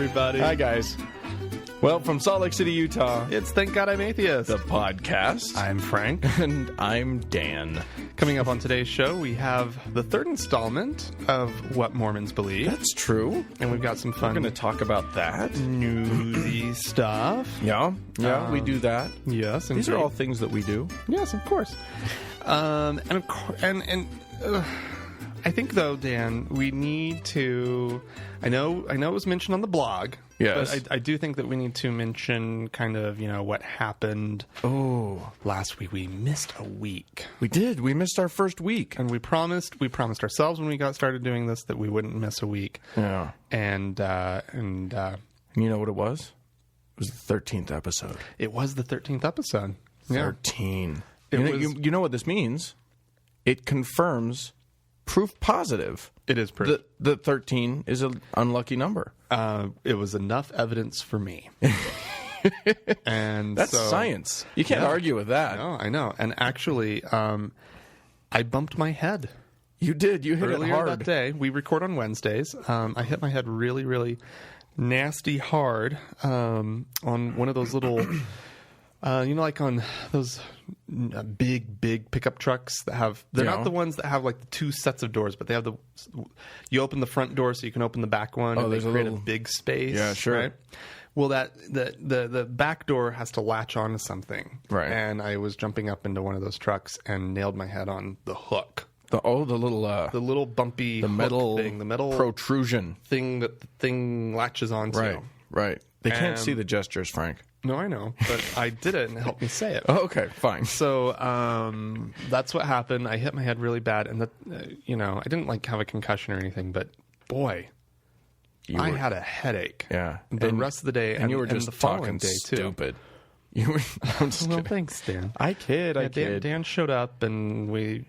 everybody. Hi, guys. Well, from Salt Lake City, Utah, It's Thank God I'm Atheist. the podcast. I'm Frank. And I'm Dan. Coming up on today's show, we have the third installment of What Mormons Believe. That's true. And we've got some We're fun going to talk about that. newsy stuff. Yeah, we do that. Yes, These are indeed. all things that we do. Yes, of course. And of course, I think though, Dan, we need to. I know it was mentioned on the blog. Yes. But I do think that we need to mention kind of what happened. Oh, Last week. We missed a week, we did. We missed our first week. and we promised ourselves when we got started doing this that we wouldn't miss a week. Yeah. And And you know what it was? It was the 13th episode. it was the 13th episode. Yeah. 13. It You know, was- you know what this means? It confirms proof positive. It is pretty. The 13 is an unlucky number. It was enough evidence for me. And That's so, science. You can't Yeah. argue with that. No, I know. And actually, I bumped my head You did. You hit it earlier hard. that day. We record on Wednesdays. I hit my head really, really nasty hard on one of those little, like on those big pickup trucks that have. They're Yeah. not the ones that have like the two sets of doors, but they have the. You open the front door so you can open the back one. Oh, and there's they a create little- a big space. Yeah, sure. Right? Well, the back door has to latch onto something, Right. And I was jumping up into one of those trucks and nailed my head on the hook, The little the little bumpy the hook metal thing, the metal protrusion. thing that the thing latches onto. Right. They can't And- see the gestures, Frank. No, I know, but I did it and it helped me say it. Oh, okay, fine. So that's what happened. I hit my head really bad, and I didn't like have a concussion or anything, but boy. I had a headache. Yeah. The rest of the day, and you were just the following talking day too. stupid. You were. I'm just Well, kidding. thanks, Dan. I kid. Dan showed up, and we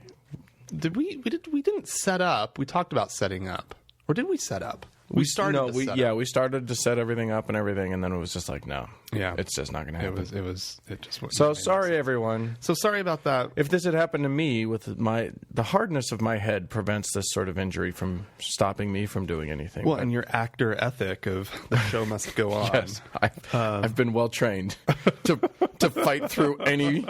didn't set up. We talked about setting up, or did we set up? We started. No, to we set yeah, up. we started to set everything up and everything, and then it was just like, no, Yeah. it's just not going to happen. It just wasn't. So sorry, everyone. So sorry about that. If this had happened to me, with the hardness of my head prevents this sort of injury from stopping me from doing anything. Well, But- and your actor ethic of the show must go on. yes, I've been well trained to fight through any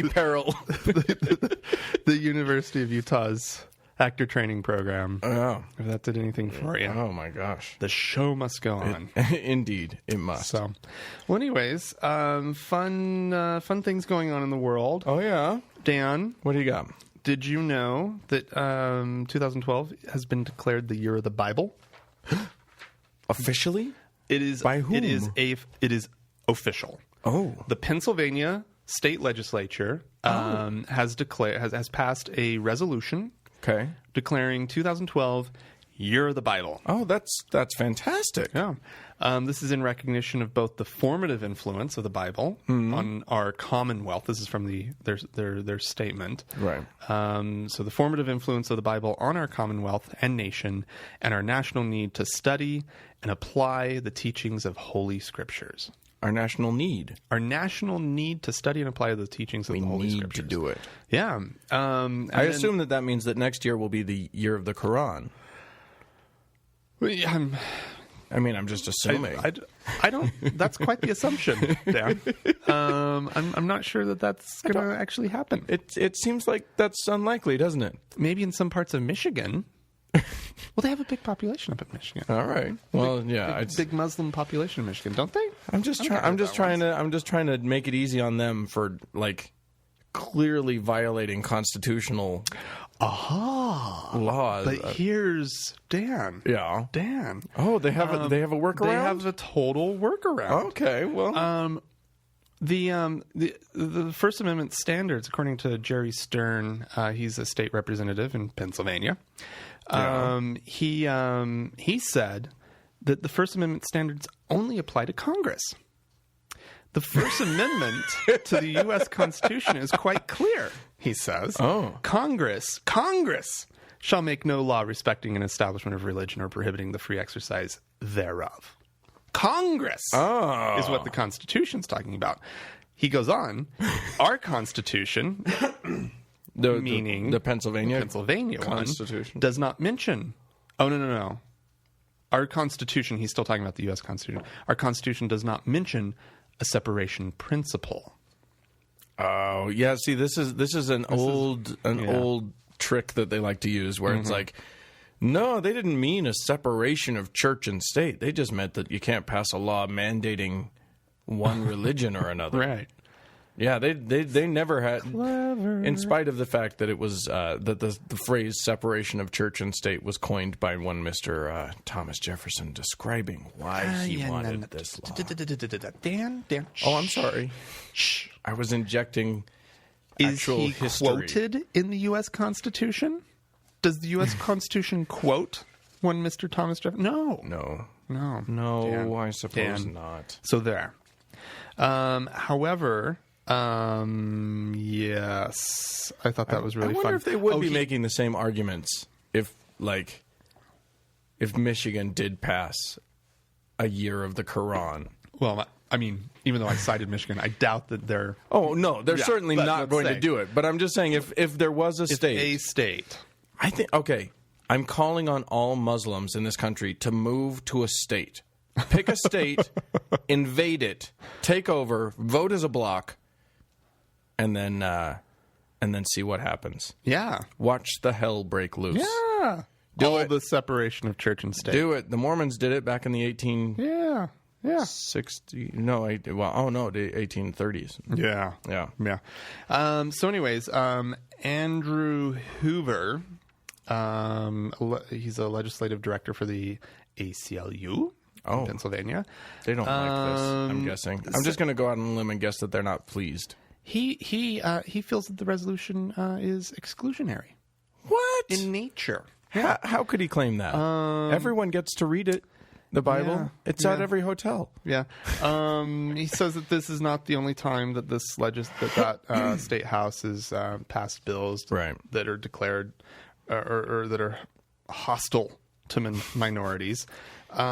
peril. The University of Utah's actor training program. Oh, If that did anything for you, oh my gosh! the show must go on. Indeed, it must. So, well, anyways, fun things going on in the world. Oh yeah, Dan, what do you got? did you know that 2012 has been declared the year of the Bible? Officially? It is By whom? It is official. Oh, The Pennsylvania state legislature has passed a resolution okay. declaring 2012 Year of the Bible. Oh, that's fantastic. Yeah. This is in recognition of both the formative influence of the Bible on our Commonwealth. This is from their statement. Right. So the formative influence of the Bible on our Commonwealth and nation, and our national need to study and apply the teachings of Holy Scriptures. Our national need. Our national need to study and apply the teachings of We the Holy need Scriptures. to do it. Yeah. I assume that means that next year will be the year of the Quran. I'm just assuming. I don't. That's quite the assumption, Dan. I'm not sure that that's going to actually happen. It seems like that's unlikely, doesn't it? Maybe in some parts of Michigan. Well, they have a big population up in Michigan. All right. Well, yeah. Big Muslim population in Michigan, don't they? I'm just trying to make it easy on them for like clearly violating constitutional laws. But here's Dan. Yeah. Dan. Oh, they have a workaround. They have a total workaround. Okay. Well. The First Amendment standards, according to Jerry Stern, he's a state representative in Pennsylvania. He said that the First Amendment standards only apply to Congress. The First Amendment to the U.S. Constitution is quite clear, he says. Oh. Congress shall make no law respecting an establishment of religion or prohibiting the free exercise thereof. Congress is what the Constitution's talking about. He goes on, our Constitution, meaning the Pennsylvania Constitution, Constitution. does not mention. Oh, no. our Constitution, he's still talking about the U.S. Constitution, our Constitution does not mention a separation principle. Oh, yeah. See, this is an old trick that they like to use where it's like, no, they didn't mean a separation of church and state. They just meant that you can't pass a law mandating one religion or another. Right. Yeah, they never had, Clever. in spite of the fact that it was that the phrase separation of church and state was coined by one Mr. Thomas Jefferson describing why he wanted this law. Dan. Oh, I'm sorry. Shh. I was injecting Is actual he history. quoted in the U.S. Constitution? Does the U.S. Constitution quote one Mr. Thomas Jefferson? No. No, Dan. I suppose Dan. not. So there. However, yes, I thought that was really fun. I wonder if they would be making the same arguments if Michigan did pass a year of the Quran. Well, I mean, even though I cited Michigan, I doubt that they're... Oh, no, they're certainly but not let's going say- to do it. But I'm just saying if there was a state... a state. I think, okay, I'm calling on all Muslims in this country to move to a state. Pick a state, invade it, take over, vote as a bloc, and then see what happens. Yeah. Watch the hell break loose. Yeah. Do it. The separation of church and state. Do it. The Mormons did it back in the 1860s. Yeah. The 1830s. Yeah. Yeah. So anyways, Andrew Hoover, he's a legislative director for the ACLU in Pennsylvania. They don't like this, I'm guessing. I'm just going to go out on a limb and guess that they're not pleased. He feels that the resolution is exclusionary What? in nature. How could he claim that? Everyone gets to read it. The Bible. Yeah, It's at every hotel. Yeah. He says that this is not the only time that this state house has passed bills that are declared or that are hostile to minorities. He says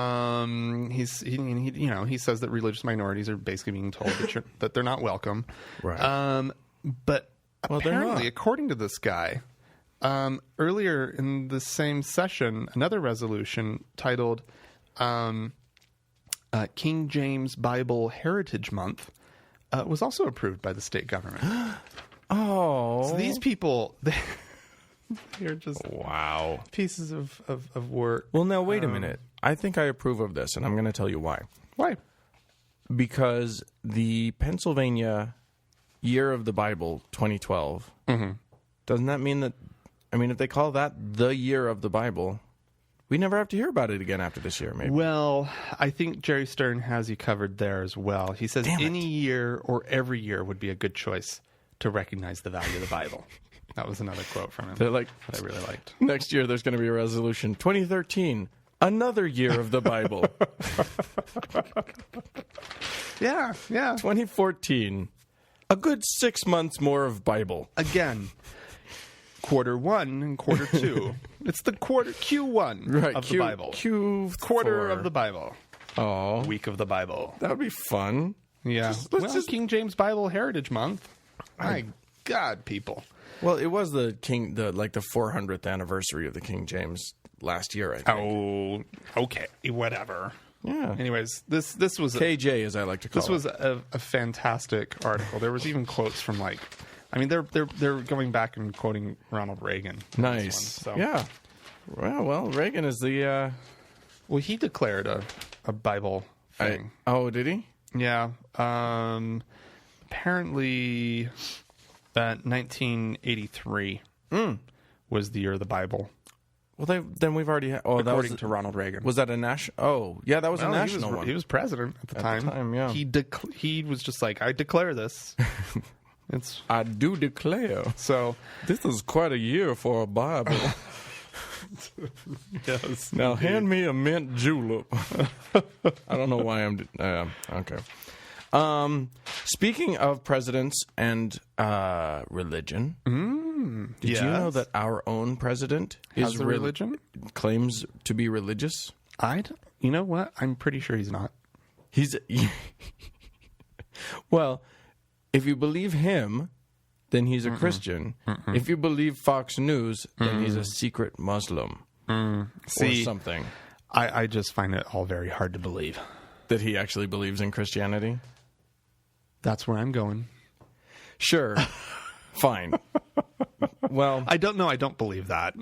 that religious minorities are basically being told that they're not welcome. Right. But Well, they're apparently, not. according to this guy, earlier in the same session, another resolution titled King James Bible Heritage Month was also approved by the state government. Oh. So these people, they're just Wow. pieces of work. Well, now, wait a minute. I think I approve of this, and I'm going to tell you why. Why? Because the Pennsylvania Year of the Bible 2012, doesn't that mean that, if they call that the Year of the Bible, we never have to hear about it again after this year, maybe. Well, I think Jerry Stern has you covered there as well. He says Damn it. any year or every year would be a good choice to recognize the value of the Bible. That was another quote from him They're like, that I really liked. next year there's going to be a resolution. 2013, another year of the Bible. Yeah. 2014, a good 6 months more of Bible. Again, quarter 1 and quarter 2. It's the Q1 of the Bible. Q4. Quarter of the Bible. Oh, Week of the Bible. that would be fun. Yeah. King James Bible Heritage Month. My God, people. Well, it was the 400th anniversary of the King James last year, I think. Oh, okay. Whatever. Yeah. Anyways, this was KJ, as I like to call this it. was a fantastic article. There was even quotes from they're going back and quoting Ronald Reagan. in Nice. this one, so. Yeah. Well, Reagan is the... Well, he declared a Bible thing. Did he? Yeah. Apparently, 1983 was the year of the Bible. Well, then we've already... according to Ronald Reagan. Was that a national... Oh, yeah, that was a national one. He was president at the time. Yeah. He was just like, I declare this. I do declare. So This is quite a year for a Bible. yes. Now, hand me a mint julep. I don't know why I'm... okay. Speaking of presidents and religion, did you know that our own president Has a religion? claims to be religious? You know what? I'm pretty sure he's not. He's... Well, if you believe him, then he's a Christian. If you believe Fox News, then he's a secret Muslim. Or See, something. I just find it all very hard to believe. That he actually believes in Christianity? That's where I'm going. Sure. Fine. Well, I don't know. I don't believe that.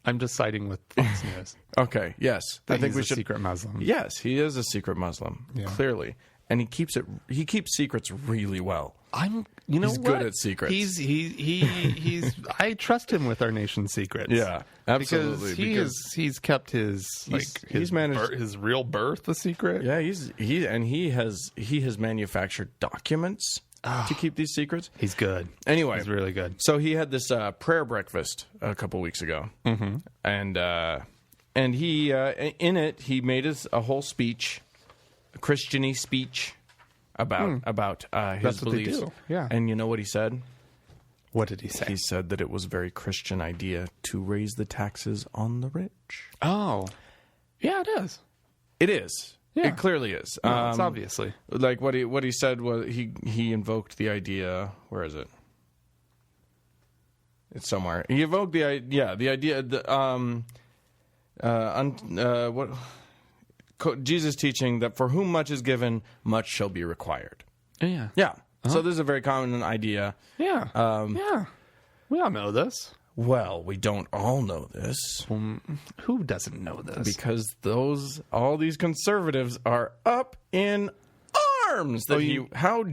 I'm just siding with Fox News. Okay. Yes. I think we should. Secret Muslim. Yes, he is a secret Muslim. Yeah. Clearly, and he keeps secrets really well. He's good at secrets. He's I trust him with our nation's secrets. Yeah, absolutely. Because he's kept his managed his real birth a secret. Yeah, he has manufactured documents to keep these secrets. He's good. Anyway, he's really good. So he had this prayer breakfast a couple weeks ago, and he in it he made us a whole speech, a Christian-y speech about his beliefs. They do. Yeah. And you know what he said? What did he say? He said that it was a very Christian idea to raise the taxes on the rich. Oh, yeah, it is. It is. Yeah. It clearly is. No, it's obviously. Like what he said was he invoked the idea. Where is it? It's somewhere. He invoked the idea. Jesus teaching that for whom much is given, much shall be required. Yeah. Yeah. Uh-huh. So this is a very common idea. Yeah. Yeah. We all know this. Well, we don't all know this. Who doesn't know this? Because all these conservatives are up in arms. How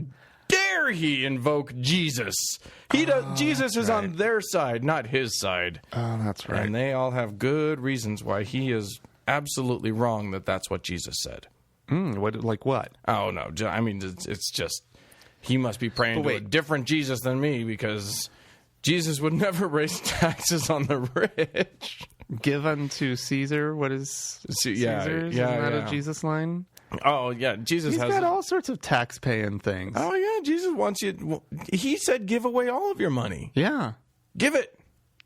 dare he invoke Jesus? Jesus is on their side, not his side. Oh, that's right. And they all have good reasons why he is absolutely wrong that's what Jesus said. Like what? Oh, no. I mean, it's just, he must be praying to a different Jesus than me, because Jesus would never raise taxes on the rich. Give unto Caesar what is Caesar's? Isn't that a Jesus line? Oh, yeah. He's got all sorts of tax-paying things. Oh, yeah. Jesus wants you... He said give away all of your money. Yeah. Give it.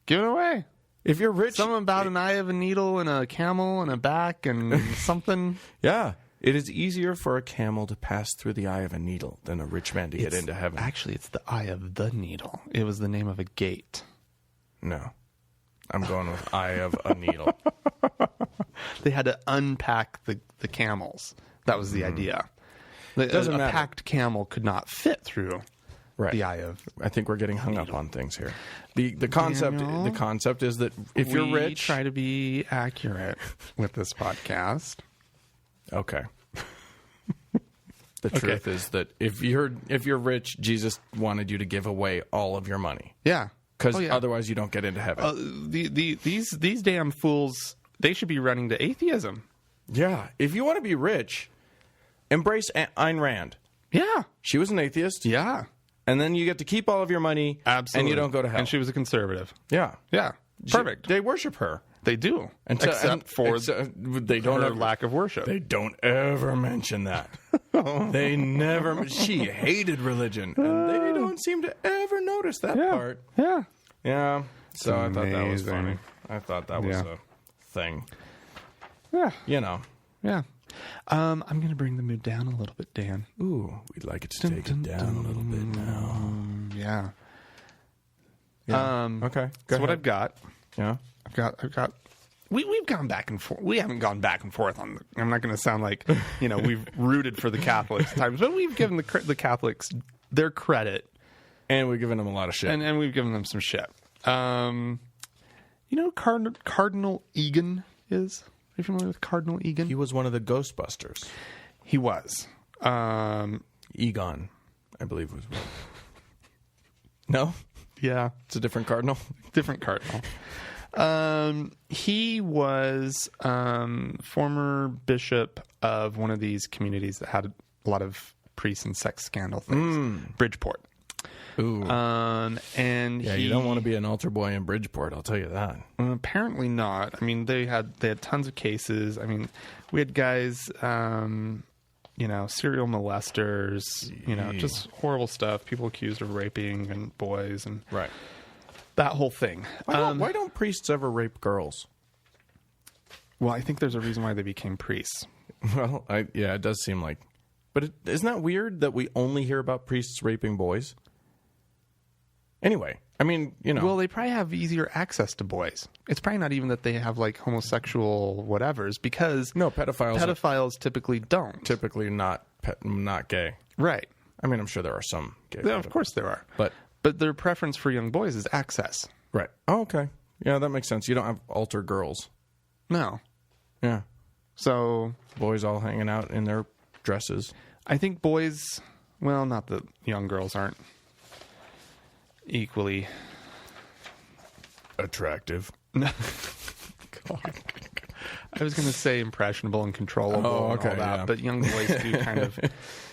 Give it away. If you're rich... Something about an eye of a needle and a camel and a back and something. Yeah. It is easier for a camel to pass through the eye of a needle than a rich man to get into heaven. Actually, it's the eye of the needle. It was the name of a gate. No. I'm going with eye of a needle. They had to unpack the camels. That was the idea. A packed camel could not fit through the eye of. I think we're getting hung up on things here. The concept is that if you're rich, we try to be accurate with this podcast. Okay. The truth is that if you're rich, Jesus wanted you to give away all of your money. Yeah. Because otherwise you don't get into heaven. These damn fools, they should be running to atheism. Yeah. If you want to be rich, embrace Ayn Rand. Yeah. She was an atheist. Yeah. And then you get to keep all of your money. Absolutely. And you don't go to hell. And she was a conservative. Yeah. Yeah. Perfect. They worship her. They do. Except for they don't her lack of worship. They don't ever mention that. They never... She hated religion. And they don't seem to ever notice that part. Yeah. Yeah. So I thought that was funny. I thought that was a thing. Yeah. You know. Yeah. I'm going to bring the mood down a little bit, Dan. Ooh, we'd like it to take it down a little bit now. Yeah. Okay. That's what I've got. Yeah. I've got. We've gone back and forth. We haven't gone back and forth on. I'm not going to sound like we've rooted for the Catholics at times, but we've given the Catholics their credit, and we've given them a lot of shit, and we've given them some shit. Cardinal Egan is. Are you familiar with Cardinal Egan? He was one of the Ghostbusters. He was. Egon, I believe was. No. Yeah, it's a different cardinal. Different cardinal. He was former bishop of one of these communities that had a lot of priests and sex scandal things. Bridgeport. Ooh. And you don't want to be an altar boy in Bridgeport, I'll tell you that. Apparently not. I mean, they had tons of cases. I mean, we had guys, serial molesters, just horrible stuff. People accused of raping and boys and that whole thing. Why don't priests ever rape girls? Well, I think there's a reason why they became priests. Well, it does seem like. But isn't that weird that we only hear about priests raping boys? Anyway, I mean, Well, they probably have easier access to boys. It's probably not even that they have like homosexual whatevers, because pedophiles typically don't. Typically not gay. Right. I mean, I'm sure there are some gay. Yeah, of course there are. But their preference for young boys is access. Right. Oh, okay. Yeah, that makes sense. You don't have altar girls. No. Yeah. So boys all hanging out in their dresses. I think boys, well, not that young girls aren't equally attractive. No. God. I was going to say impressionable and controllable and all that, but young boys do kind of,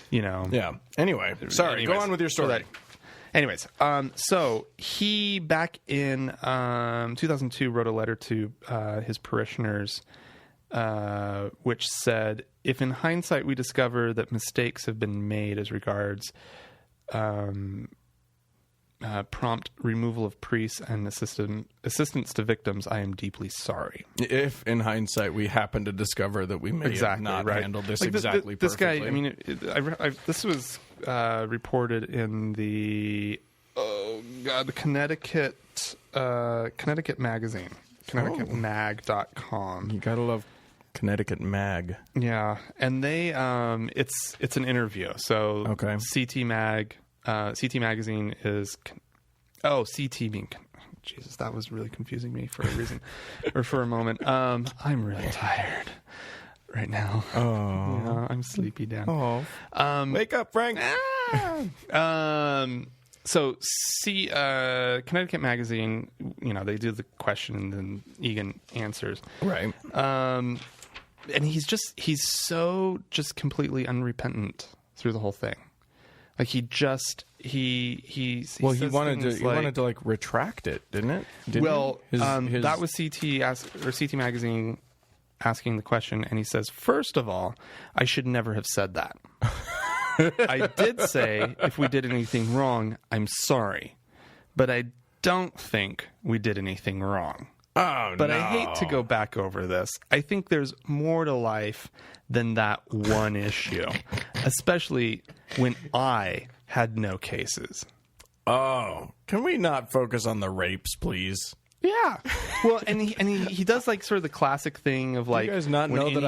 Yeah. Anyway, sorry. Go on with your story. So he, back in 2002, wrote a letter to his parishioners, which said, if in hindsight we discover that mistakes have been made as regards prompt removal of priests and assistance to victims, I am deeply sorry. If in hindsight we happen to discover that we may have not handled this perfectly. This guy, I mean, this was reported in the Connecticut magazine, ConnecticutMag.com. You gotta love Connecticut Mag. Yeah, and they it's an interview. So okay. CT Magazine is CT being Jesus, that was really confusing me for a reason or for a moment. I'm really tired right now. Oh, yeah, I'm sleepy down. Oh, wake up, Frank. So Connecticut Magazine, they do the question and then Egan answers. Right. And he's so completely unrepentant through the whole thing. Like he wanted to like retract it, didn't it? That was CT Magazine asking the question, and he says, first of all, I should never have said that. I did say if we did anything wrong, I'm sorry, but I don't think we did anything wrong. Oh, but no. I hate to go back over this. I think there's more to life than that one issue, especially when I had no cases. Oh, can we not focus on the rapes, please? Yeah. Well, and he does like sort of the classic thing of like, you guys not know that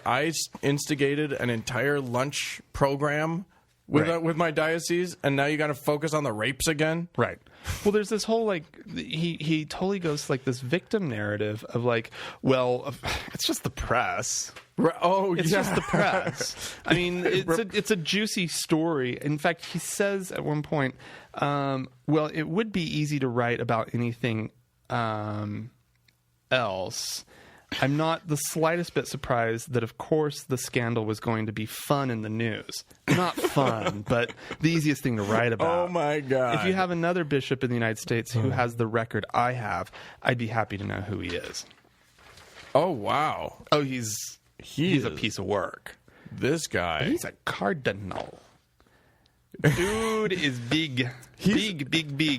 I instigated an entire lunch program with my diocese, and now you got to focus on the rapes again? Right. Well, there's this whole like he totally goes like this victim narrative of like, well, it's just the press. It's just the press. I mean, it's a juicy story. In fact, he says at one point, well, it would be easy to write about anything else. I'm not the slightest bit surprised that, of course, the scandal was going to be fun in the news. Not fun, but the easiest thing to write about. Oh, my God. If you have another bishop in the United States who has the record I have, I'd be happy to know who he is. Oh, wow. Oh, he's a piece of work. This guy. He's a cardinal. Dude is big. Big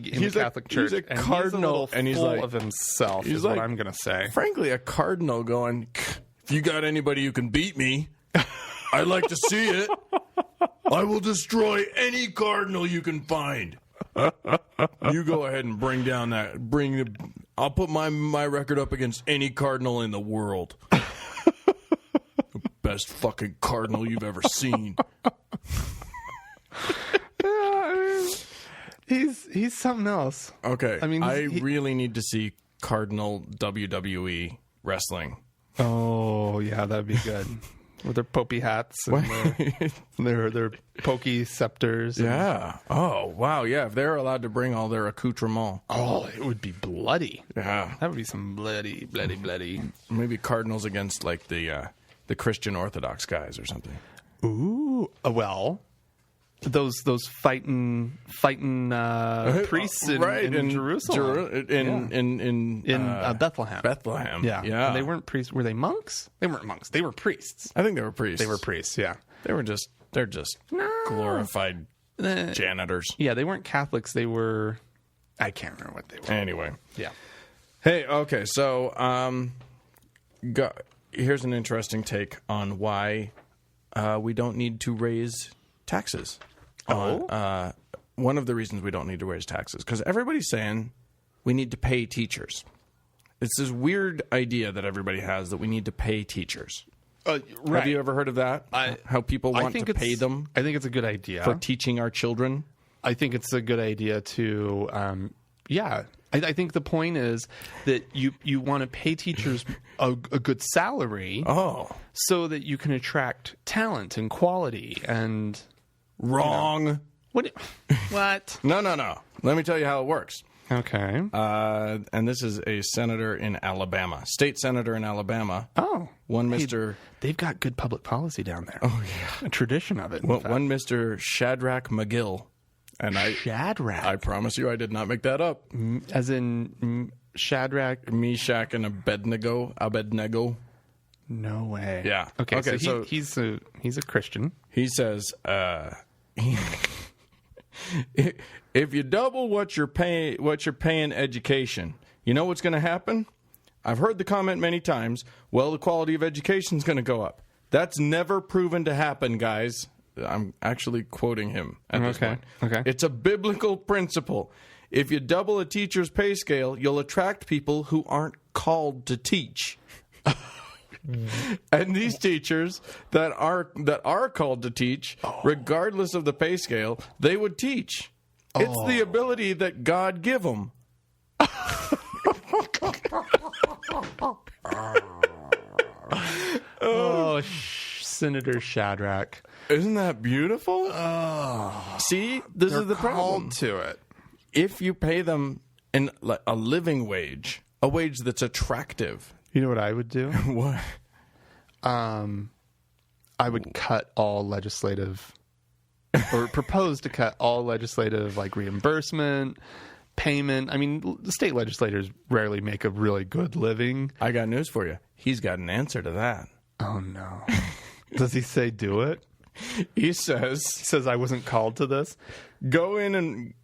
in the Catholic Church. He's a cardinal, and he's full of himself, is what I'm going to say. Frankly, a cardinal going, if you got anybody who can beat me, I'd like to see it. I will destroy any cardinal you can find. You go ahead and I'll put my record up against any cardinal in the world. The best fucking cardinal you've ever seen. He's something else. Okay. I mean, I really need to see Cardinal WWE wrestling. Oh, yeah, that'd be good. With their popey hats and their pokey scepters. Yeah. Oh, wow. Yeah, if they're allowed to bring all their accoutrements. Oh, it would be bloody. Yeah. That would be some bloody. Maybe Cardinals against, like, the Christian Orthodox guys or something. Ooh. Well... Those fighting priests in Jerusalem, in Bethlehem. Bethlehem, yeah. And they weren't priests. Were they monks? They weren't monks. They were priests. I think they were priests. They were priests. Yeah. They're just glorified janitors. Yeah, they weren't Catholics. They were. I can't remember what they were. Anyway, yeah. Hey, okay, so here's an interesting take on why we don't need to raise taxes on one of the reasons we don't need to raise taxes, because everybody's saying we need to pay teachers. It's this weird idea that everybody has that we need to pay teachers. Right. Have you ever heard of that? How people want to pay them? I think it's a good idea for teaching our children. I think it's a good idea to, I think the point is that you want to pay teachers a good salary, so that you can attract talent and quality. And wrong. What? No. Let me tell you how it works. Okay. And this is a senator in Alabama, state senator in Alabama. Oh, one Mr. They've got good public policy down there. Oh yeah, a tradition of it. Well, one Mr. Shadrach McGill. And Shadrach. I promise you, I did not make that up. As in Shadrach, Meshach, and Abednego. No way. Yeah. Okay. So he's a Christian. He says, if you double what you're paying education, you know what's going to happen? I've heard the comment many times. Well, the quality of education is going to go up. That's never proven to happen, guys. I'm actually quoting him at this point. Okay. It's a biblical principle. If you double a teacher's pay scale, you'll attract people who aren't called to teach. And these teachers that are called to teach, regardless of the pay scale, they would teach. It's the ability that God give them. Senator Shadrach. Isn't that beautiful? See, this is the problem. To it. If you pay them a living wage, a wage that's attractive. You know what I would do? What? I would cut all legislative, or propose to cut all legislative, like reimbursement, payment. I mean, the state legislators rarely make a really good living. I got news for you. He's got an answer to that. Oh, no. Does he say do it? He says I wasn't called to this. Go in and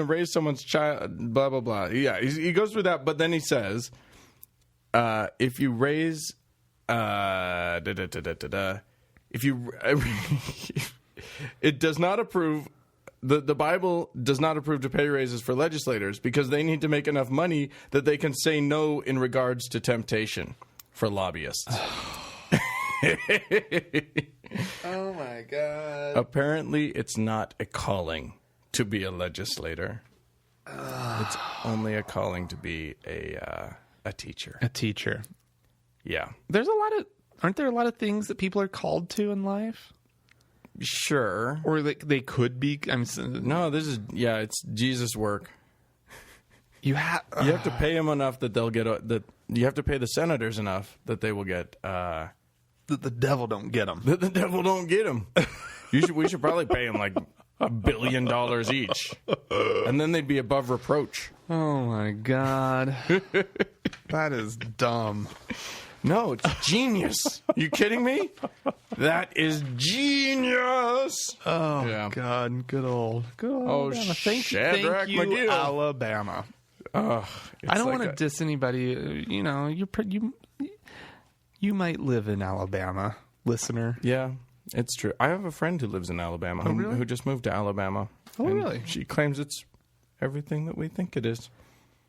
raise someone's child, blah, blah, blah. Yeah, he goes through that, but then he says, if you raise, if you, it does not approve, the Bible does not approve to pay raises for legislators because they need to make enough money that they can say no in regards to temptation for lobbyists. Oh my God. Apparently, it's not a calling to be a legislator. It's only a calling to be a teacher. A teacher. Yeah. Aren't there a lot of things that people are called to in life? Sure. Or they could be. No, it's Jesus' work. You have to pay them enough that they'll get that. You have to pay the senators enough that they will get. That the devil don't get them. That the devil don't get them. We should probably pay them like $1 billion each, and then they'd be above reproach. Oh my God, that is dumb. No, it's genius. You kidding me? That is genius. Oh yeah. God, good old Alabama. Thank you, McGill. Alabama. I don't want to diss anybody. You know, you might live in Alabama, listener. Yeah, it's true. I have a friend who lives in Alabama who just moved to Alabama. Oh, really? She claims it's everything that we think it is.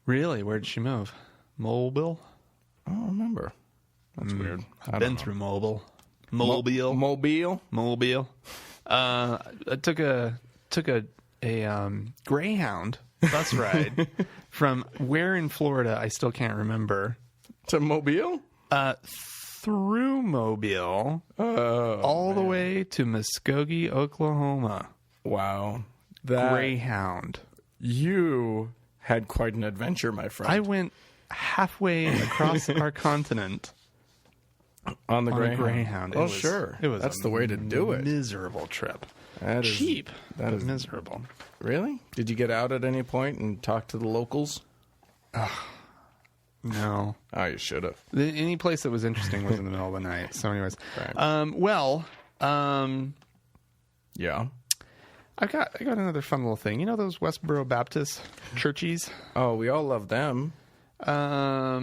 Really? Where did she move? Mobile? I don't remember. That's weird. I've been through Mobile. Mobile. I took a Greyhound bus ride from where in Florida I still can't remember. To Mobile? Through Mobile, all the way to Muskogee, Oklahoma. Wow. Greyhound. You had quite an adventure, my friend. I went halfway across our continent on the Greyhound. Oh, sure. That's the way to do it. Miserable trip. That is cheap. That is miserable. Really? Did you get out at any point and talk to the locals? No. Oh, you should have. Any place that was interesting was in the middle of the night. So, anyways, right. Yeah. I got another fun little thing. You know those Westboro Baptist churches? Oh, we all love them. These are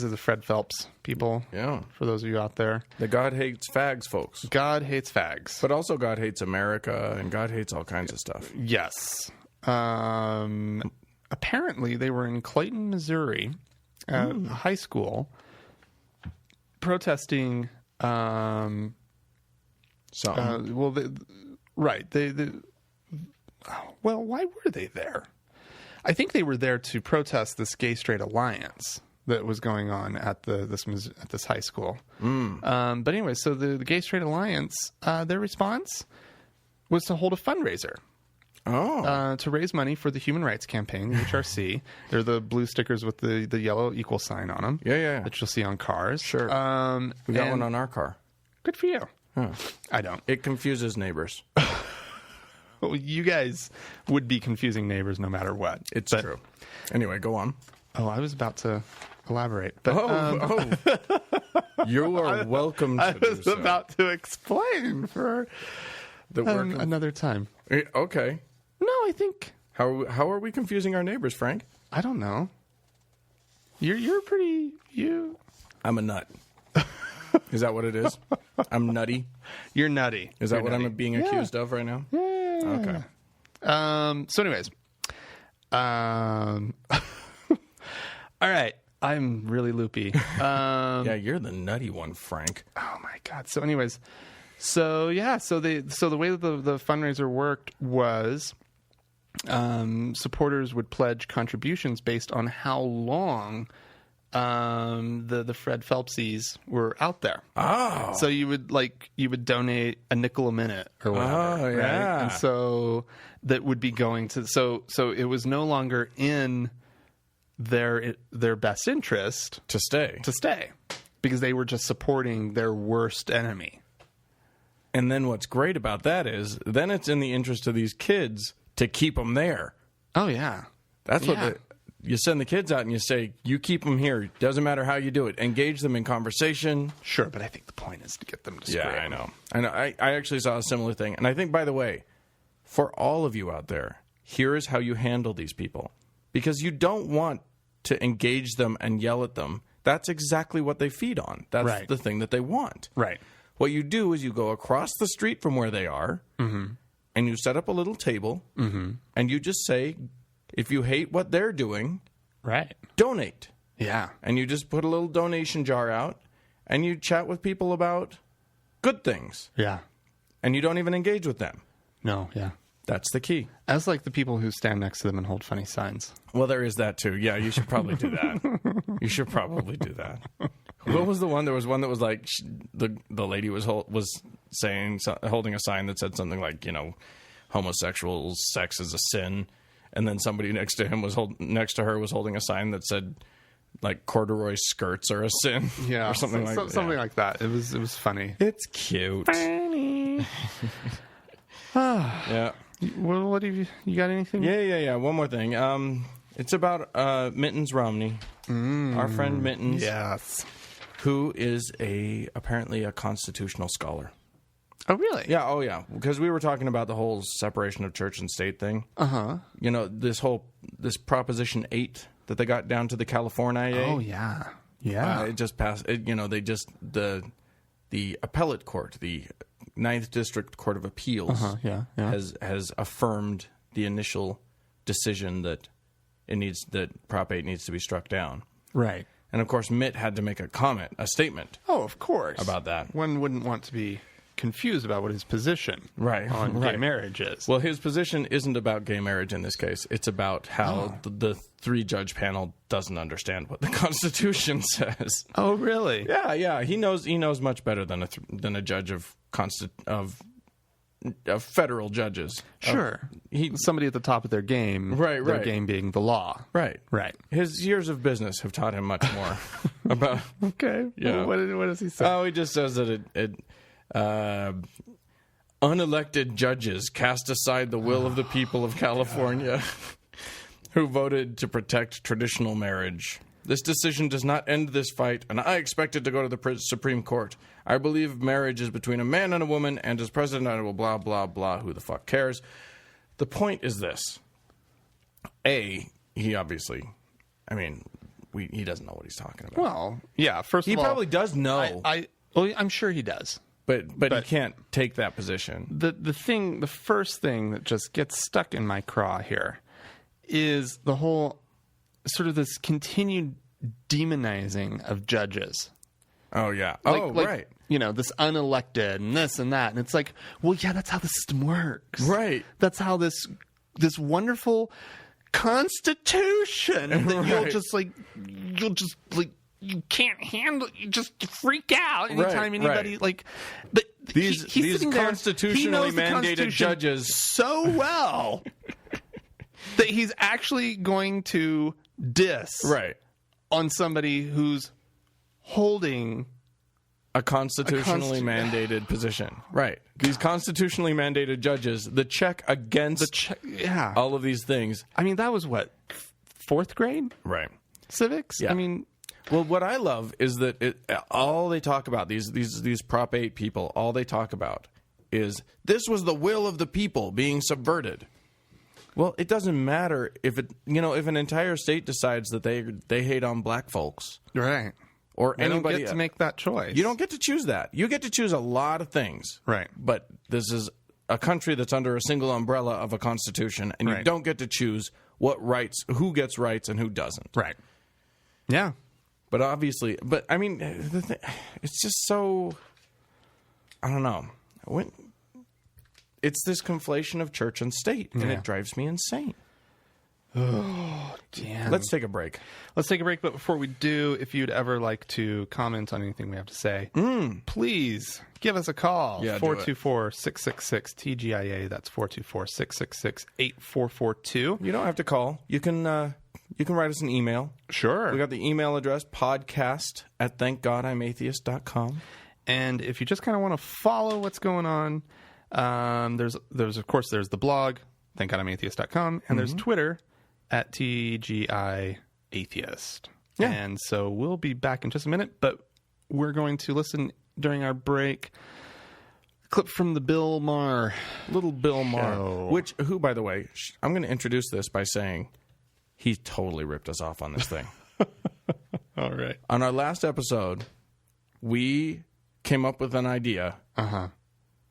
the Fred Phelps people. Yeah. For those of you out there. The God hates fags, folks. God hates fags. But also God hates America, and God hates all kinds of stuff. Yes. Apparently, they were in Clayton, Missouri, at a high school, protesting. Something. Well, why were they there? I think they were there to protest this gay-straight alliance that was going on at this high school. But anyway, so the gay-straight alliance, their response was to hold a fundraiser. To raise money for the Human Rights Campaign, the HRC. They're the blue stickers with the yellow equal sign on them. Yeah. That you'll see on cars. Sure. We got one on our car. Good for you. Huh. I don't. It confuses neighbors. Well, you guys would be confusing neighbors no matter what. It's true. Anyway, go on. Oh, I was about to elaborate. But, You are welcome to do so. I was about to explain for another time. Okay. No, I think... How are we confusing our neighbors, Frank? I don't know. You're pretty... I'm a nut. Is that what it is? I'm nutty. You're nutty. Is that what nutty. I'm being accused of right now? Yeah. Okay. So anyways. All right. I'm really loopy. Yeah, you're the nutty one, Frank. Oh my God. So anyways. So yeah. So the way that the fundraiser worked was supporters would pledge contributions based on how long the Fred Phelpsies were out there. Oh. So you would donate a nickel a minute or whatever. Oh, yeah. Right? And so that would be going to so it was no longer in their best interest to stay because they were just supporting their worst enemy. And then what's great about that is then it's in the interest of these kids to keep them there. Oh yeah. That's what you send the kids out and you say, you keep them here. Doesn't matter how you do it. Engage them in conversation. Sure, but I think the point is to get them to scream. Yeah, I know. I actually saw a similar thing. And I think, by the way, for all of you out there, here is how you handle these people. Because you don't want to engage them and yell at them. That's exactly what they feed on. That's the thing that they want. Right. What you do is you go across the street from where they are, and you set up a little table, and you just say, if you hate what they're doing, donate. Yeah. And you just put a little donation jar out, and you chat with people about good things. Yeah. And you don't even engage with them. No, yeah. That's the key. As like the people who stand next to them and hold funny signs. Well, there is that too. Yeah, you should probably do that. You should probably do that. What was the one? There was one that was like the lady was saying, holding a sign that said something like, homosexual sex is a sin, and then somebody next to her was holding a sign that said like corduroy skirts are a sin, or something like that. It was funny. It's cute. Funny. Yeah. Well, what have you got? Anything? Yeah. One more thing. It's about Mittens Romney, our friend Mittens. Yes. Who is apparently a constitutional scholar. Oh, really? Yeah. Oh, yeah. Because we were talking about the whole separation of church and state thing. This Proposition 8 that they got down to the California. Oh, yeah. Yeah. It just passed. The appellate court, the 9th District Court of Appeals, has affirmed the initial decision that Prop 8 needs to be struck down. Right. And of course, Mitt had to make a statement. Oh, of course. About that. One wouldn't want to be confused about what his position on gay marriage is. Well, his position isn't about gay marriage in this case. It's about how the 3-judge panel doesn't understand what the Constitution says. Oh, really? Yeah. He knows much better than a judge of federal judges. Sure. Somebody at the top of their game. Right. Their game being the law. Right. His years of business have taught him much more about. Okay. Yeah. What does he say? Oh, he just says that unelected judges cast aside the will of the people of California who voted to protect traditional marriage. This decision does not end this fight, and I expect it to go to the Supreme Court. I believe marriage is between a man and a woman, and as president, I will blah, blah, blah. Who the fuck cares? The point is this. He obviously, he doesn't know what he's talking about. Well, yeah. First of all, he probably does know. I'm sure he does. But he can't take that position. The first thing that just gets stuck in my craw here is the whole sort of this continued demonizing of judges. Oh, yeah. Right. You know, this unelected and this and that. And it's like, well, yeah, that's how the system works. Right. That's how this wonderful Constitution that you can't handle. You just freak out anytime anybody like. But these constitutionally mandated judges so well that he's actually going to diss on somebody who's holding a constitutionally mandated position. Right. These constitutionally mandated judges, the check against all of these things. I mean, that was what, 4th grade? Right. Civics? Yeah. I mean, well, what I love is that all they talk about, these Prop 8 people, all they talk about is this was the will of the people being subverted. Well, it doesn't matter if an entire state decides that they hate on black folks. Right. Or they anybody don't get to make that choice. You don't get to choose that. You get to choose a lot of things. Right. But this is a country that's under a single umbrella of a constitution, and you don't get to choose who gets rights and who doesn't. Right. Yeah. But obviously, I mean, it's just so, I don't know. It's this conflation of church and state, and it drives me insane. Oh, damn. Let's take a break. But before we do, if you'd ever like to comment on anything we have to say, please give us a call. 424-666-TGIA. That's 424-666-8442. You don't have to call. You can write us an email. Sure. We got the email address, podcast@thankgodimatheist.com. And if you just kind of want to follow what's going on, there's of course the blog, thankgodimatheist.com, and there's Twitter @TGI Atheist. Yeah. And so we'll be back in just a minute, but we're going to listen during our break. A clip from the Bill Maher. Little Bill Maher. Who, by the way, I'm going to introduce this by saying he totally ripped us off on this thing. All right. On our last episode, we came up with an idea. Uh-huh.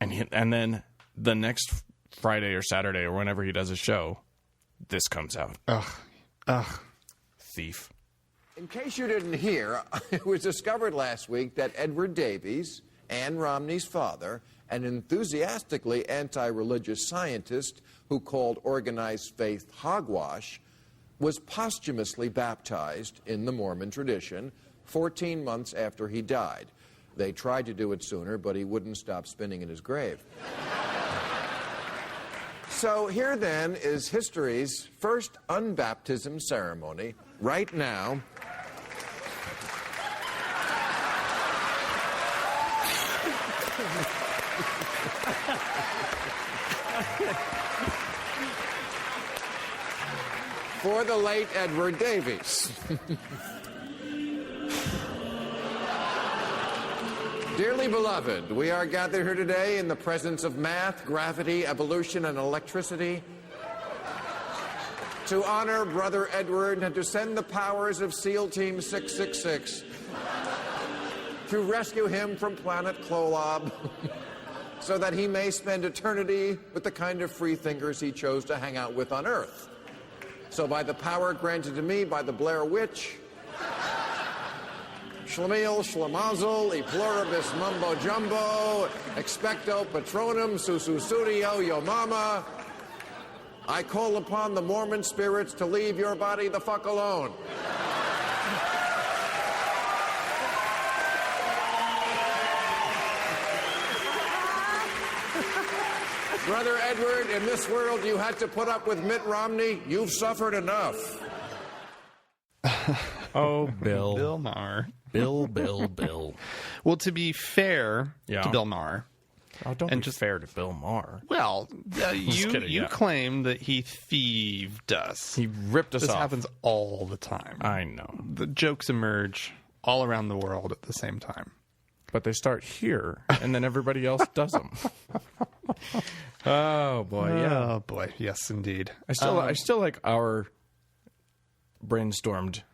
And then the next Friday or Saturday or whenever he does a show, this comes out. Ugh. Thief. In case you didn't hear, it was discovered last week that Edward Davies, Ann Romney's father, an enthusiastically anti-religious scientist who called organized faith hogwash, was posthumously baptized in the Mormon tradition 14 months after he died. They tried to do it sooner, but he wouldn't stop spinning in his grave. So here then is history's first unbaptism ceremony, right now. For the late Edward Davies. Dearly beloved, we are gathered here today in the presence of math, gravity, evolution, and electricity to honor Brother Edward and to send the powers of SEAL Team 666 to rescue him from planet Klolob so that he may spend eternity with the kind of freethinkers he chose to hang out with on Earth. So by the power granted to me by the Blair Witch, Schlemiel, Schlemazel, e pluribus mumbo jumbo, expecto patronum, sususudio, yo mama. I call upon the Mormon spirits to leave your body the fuck alone. Brother Edward, in this world you had to put up with Mitt Romney. You've suffered enough. Oh, Bill. Bill Maher. Bill. Well, to be fair to Bill Maher. Oh, don't be fair to Bill Maher. Well, you claim that he thieved us. He ripped us off. This happens all the time. I know. The jokes emerge all around the world at the same time. But they start here, and then everybody else does them. Oh, boy, yeah. Oh, boy, yes, indeed. I still like our brainstormed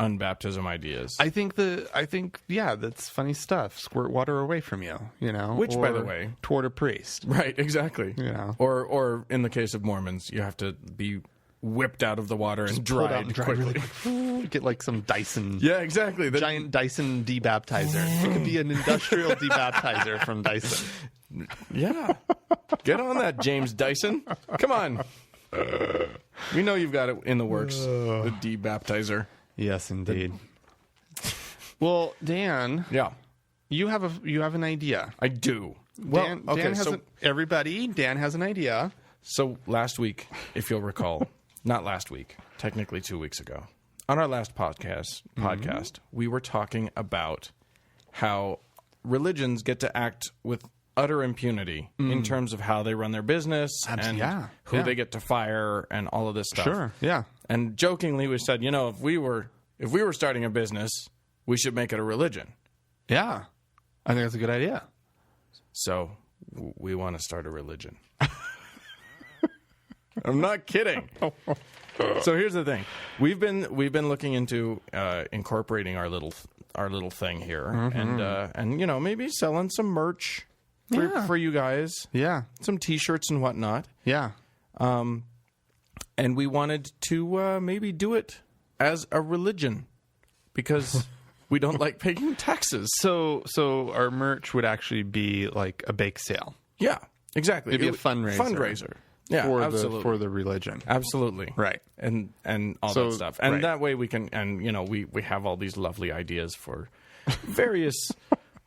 unbaptism ideas. I think that's funny stuff. Squirt water away from you, Which, by the way, toward a priest. Right, exactly. Yeah. Or in the case of Mormons, you have to be whipped out of the water and dried quickly. Really get like some Dyson. Yeah, exactly. Giant Dyson debaptizer. It could be an industrial debaptizer from Dyson. Yeah. Get on that, James Dyson. Come on. We know you've got it in the works, the debaptizer. Yes, indeed. Well, Dan. Yeah. You have an idea. I do. Well, Dan has Dan has an idea. So last week, if you'll recall, not last week, technically 2 weeks ago, on our last podcast, we were talking about how religions get to act with utter impunity in terms of how they run their business and who they get to fire and all of this stuff. Sure, yeah. And jokingly, we said, if we were starting a business, we should make it a religion. Yeah, I think that's a good idea. So we want to start a religion. I'm not kidding. So here's the thing: we've been looking into incorporating our little thing here, and maybe selling some merch for you guys. Yeah, some T-shirts and whatnot. Yeah, and we wanted to maybe do it as a religion because we don't like paying taxes. So our merch would actually be like a bake sale. Yeah, exactly. It'd be a fundraiser. Yeah, for the religion. Absolutely. Right. And all that stuff. And that way we can, we have all these lovely ideas for various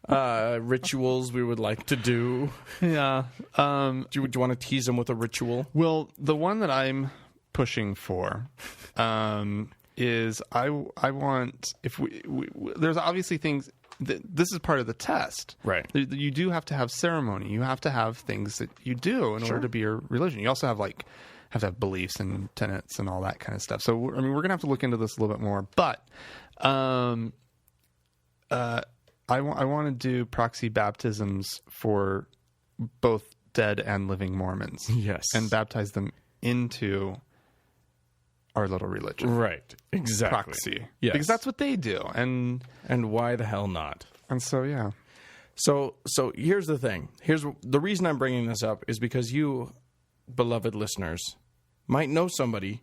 rituals we would like to do. Yeah. Do you want to tease them with a ritual? Well, the one that I'm pushing for is I want, if we there's obviously things, this is part of the test. Right. You do have to have ceremony. You have to have things that you do in order to be a religion. You also have to have beliefs and tenets and all that kind of stuff. So, we're going to have to look into this a little bit more. But I want to do proxy baptisms for both dead and living Mormons. Yes. And baptize them into our little religion. Right. Exactly. Proxy. Yes. Because that's what they do. And why the hell not? And so, yeah. So here's the thing. Here's the reason I'm bringing this up is because you, beloved listeners, might know somebody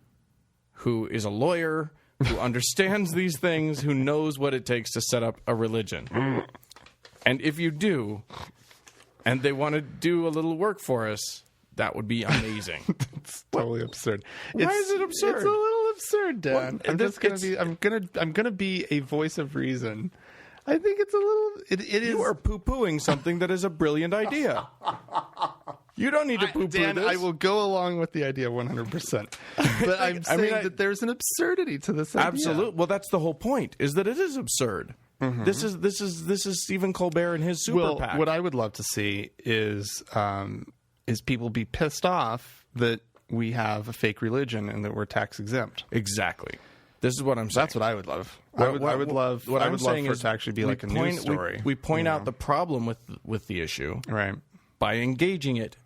who is a lawyer, who understands these things, who knows what it takes to set up a religion. And if you do, and they want to do a little work for us, that would be amazing. It's totally absurd. Why is it absurd? It's a little absurd, Dan. Well, I'm gonna be a voice of reason. I think it's a little. It is. You are poo-pooing something that is a brilliant idea. You don't need to poo-poo Dan, this. I will go along with the idea 100%. But I'm saying that there's an absurdity to this idea. Absolutely. Well, that's the whole point. Is that it is absurd. Mm-hmm. This is Stephen Colbert and his super PAC. What I would love to see is people be pissed off that we have a fake religion and that we're tax exempt. Exactly. This is what I'm saying. That's what I would love. I would love for it to actually be like a news story. We point out the problem with the issue, right, by engaging it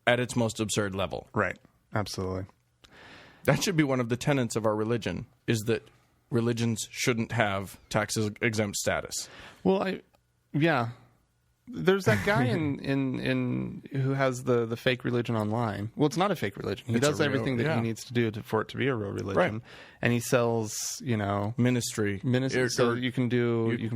at its most absurd level. Right. Absolutely. That should be one of the tenets of our religion: is that religions shouldn't have tax exempt status. Well, there's that guy in who has the fake religion online. Well, it's not a fake religion. He does everything that he needs to do for it to be a real religion, right. And he sells, ministry. So you can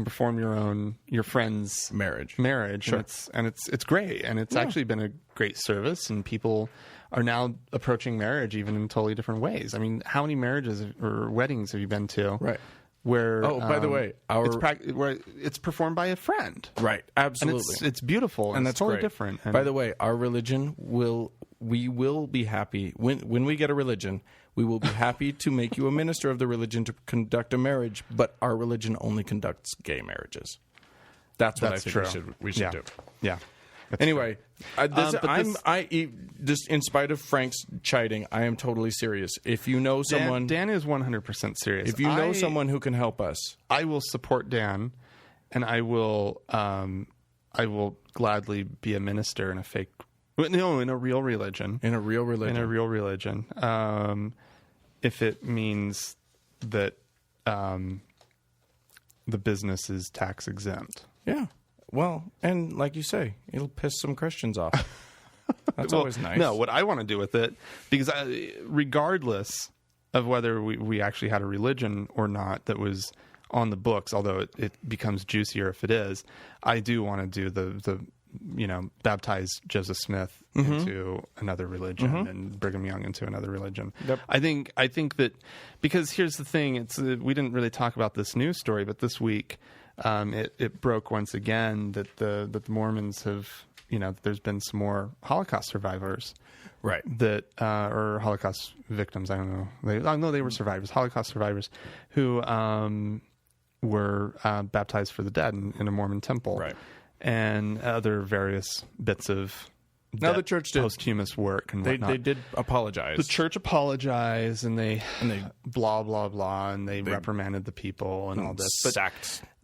perform your friend's marriage, sure. and it's great, and it's actually been a great service, and people are now approaching marriage even in totally different ways. I mean, how many marriages or weddings have you been to? Right. Where, by the way, where it's performed by a friend, right? Absolutely, and it's beautiful, and that's totally great. Different. And by the way, our religion we will be happy when we get a religion. We will be happy to make you a minister of the religion to conduct a marriage, but our religion only conducts gay marriages. That's what I think we should do. Yeah. Anyway, just in spite of Frank's chiding, I am totally serious. If you know someone, Dan is 100% serious. If you know someone who can help us, I will support Dan, and I will gladly be a minister in a real religion. In a real religion. If it means that the business is tax exempt. Yeah. Well, and like you say, it'll piss some Christians off. That's always nice. No, what I want to do with it, because regardless of whether we actually had a religion or not that was on the books, although it becomes juicier if it is, I do want to do the baptize Joseph Smith into another religion and Brigham Young into another religion. Yep. I think that, because here's the thing, it's we didn't really talk about this news story, but this week it broke once again that the Mormons have, there's been some more Holocaust survivors. Right. That or Holocaust victims, I don't know. They were survivors, Holocaust survivors who were baptized for the dead in a Mormon temple. Right. And other various bits of the church did posthumous work and whatnot. They did apologize. The church apologized, and they blah blah blah, and they reprimanded the people and all this.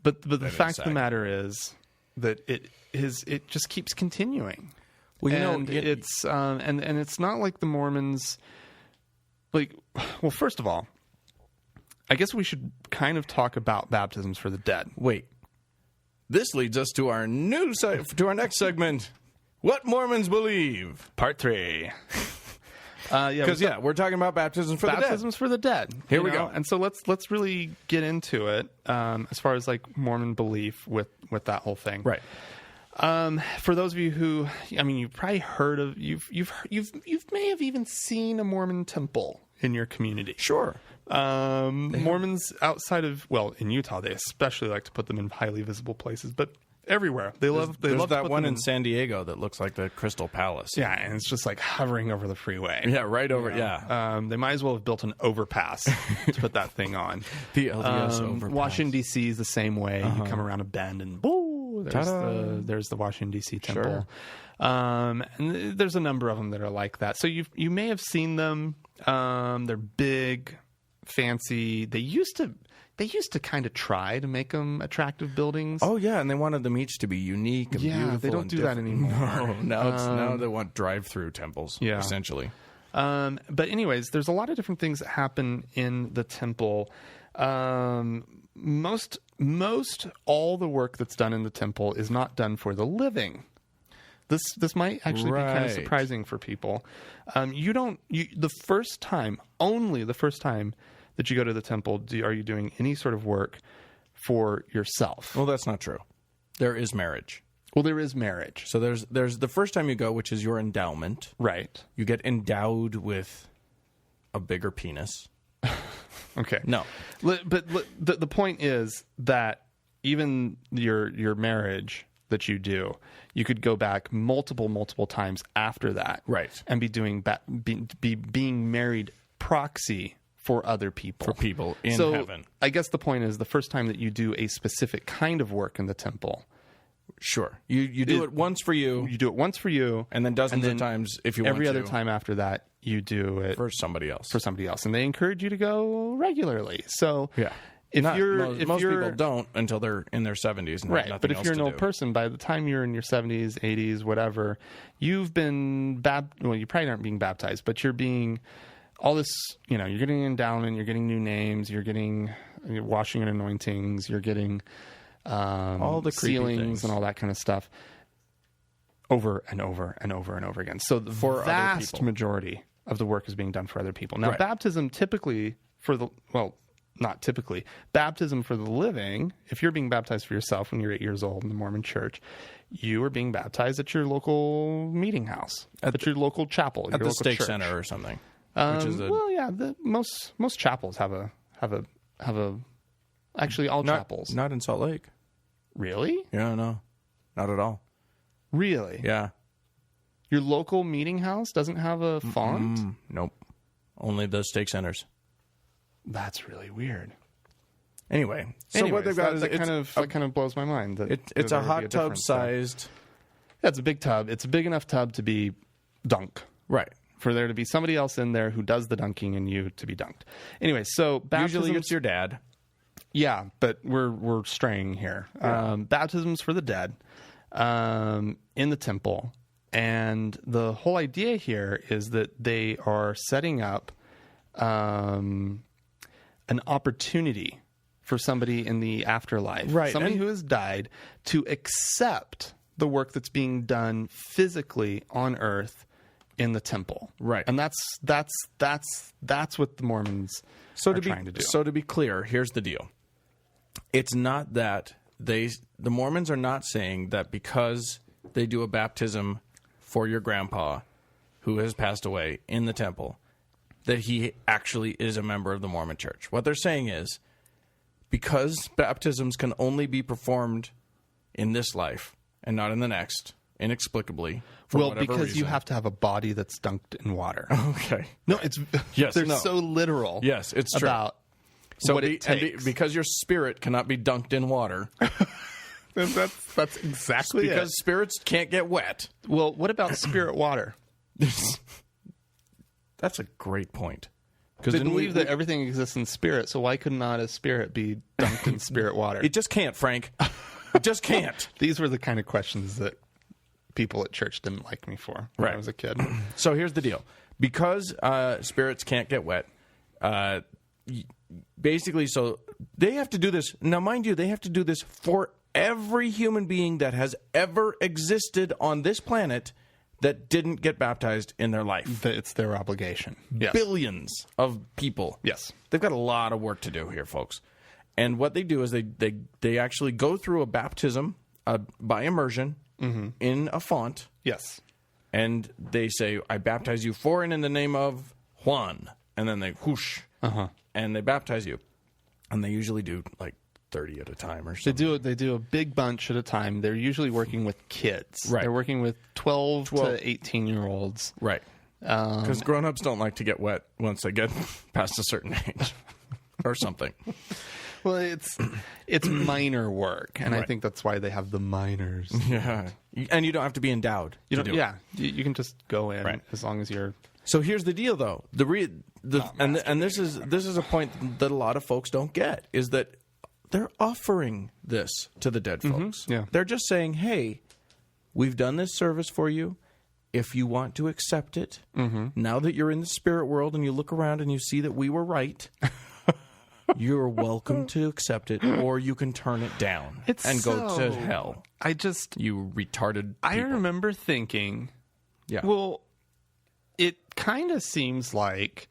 But the fact of the matter is that it just keeps continuing. Well, it's and it's not like the Mormons. First of all, I guess we should kind of talk about baptisms for the dead. Wait. This leads us to our next segment, What Mormons Believe. Part 3. Because we're talking about baptisms for the dead. Baptisms for the dead. Here we go. And so let's really get into it as far as like Mormon belief with that whole thing. Right. For those of you who, you've probably heard of, you may have even seen a Mormon temple in your community. Sure. Mormons outside of, in Utah, they especially like to put them in highly visible places, but everywhere. They love that one in San Diego that looks like the Crystal Palace. Yeah, and it's just like hovering over the freeway. Yeah, right over, yeah. They might as well have built an overpass to put that thing on. The LDS overpass. Washington, D.C. is the same way. You come around a bend and boom, there's the Washington, D.C. temple. Sure. And there's a number of them that are like that. So you may have seen them. They're big, fancy. They used to kind of try to make them attractive buildings. Oh yeah, and they wanted them each to be unique and beautiful. They don't do that anymore. No, now they want drive-through temples. Yeah. Essentially. But anyways, there's a lot of different things that happen in the temple. Most all the work that's done in the temple is not done for the living. This might actually be kind of surprising for people. The first time that you go to the temple, are you doing any sort of work for yourself? Well, that's not true. There is marriage. Well, there is marriage. So there's the first time you go, which is your endowment. Right. You get endowed with a bigger penis. Okay. No. But the point is that even your marriage that you do, you could go back multiple times after that. Right. And be doing being married proxy for other people. For people in heaven. I guess the point is the first time that you do a specific kind of work in the temple. Sure. You do it once for you. You do it once for you. And then dozens of times if you want to. Every other time after that, you do it for somebody else. And they encourage you to go regularly. So yeah. Most people don't until they're in their 70s. And right. But if you're an old person, by the time you're in your 70s, 80s, whatever, you've been you probably aren't being baptized, but you're being all this, you're getting endowment, you're getting new names, you're getting washing and anointings, you're getting all the sealings and all that kind of stuff over and over and over and over again. So the vast majority of the work is being done for other people. Now, baptism typically not typically. Baptism for the living, if you're being baptized for yourself when you're 8 years old in the Mormon church, you are being baptized at your local meeting house, at your local chapel, at your the stake church. center or something. Most chapels have a actually all chapels. Not in Salt Lake. Really? Yeah, no, not at all. Really? Yeah. Your local meeting house doesn't have a font? Nope. Only the stake centers. That's really weird. Anyway, so what they've got that kind of blows my mind. It's a hot tub sized. Yeah, it's a big tub. It's a big enough tub to be dunked. Right. For there to be somebody else in there who does the dunking and you to be dunked. Anyway, so usually it's your dad. Yeah, but we're straying here. Yeah. Baptisms for the dead in the temple. And the whole idea here is that they are setting up an opportunity for somebody in the afterlife, Right. somebody who has died, to accept the work that's being done physically on earth in the temple. Right. And that's what the Mormons are trying to do. So to be clear, here's the deal. It's not that the Mormons are not saying that because they do a baptism for your grandpa who has passed away in the temple, that he actually is a member of the Mormon Church. What they're saying is, because baptisms can only be performed in this life and not in the next, inexplicably, for whatever because reason. you have to have a body that's dunked in water. Okay. No, it's they're so literal. Yes, it's true. About So what it takes. because your spirit cannot be dunked in water, that's exactly because spirits can't get wet. Well, what about spirit water? That's a great point. They believe that everything exists in spirit, so why could not a spirit be dunked in spirit water? It just can't, Frank. It just can't. These were the kind of questions that people at church didn't like me for when I was a kid. So here's the deal. Because spirits can't get wet, basically, so they have to do this. Now, mind you, they have to do this for every human being that has ever existed on this planet that didn't get baptized in their life. It's their obligation. Yes. Billions of people. Yes. They've got a lot of work to do here, folks. And what they do is they actually go through a baptism by immersion in a font. Yes. And they say, I baptize you for and in the name of Juan. And then they whoosh. And they baptize you. And they usually do like 30 at a time or something. They do a big bunch at a time. They're usually working with kids. Right. They're working with 12 to 18-year-olds. Right. Because grown-ups don't like to get wet once they get past a certain age or something. Well, it's minor work, and I think that's why they have the minors. Yeah. And you don't have to be endowed. You can just go in as long as you're... So here's the deal, though. And this is a point that a lot of folks don't get, is that they're offering this to the dead folks. Yeah. They're just saying, hey, we've done this service for you. If you want to accept it, now that you're in the spirit world and you look around and you see that we were right, you're welcome to accept it, or you can turn it down go to hell. You retarded people. I remember thinking, well, it kind of seems like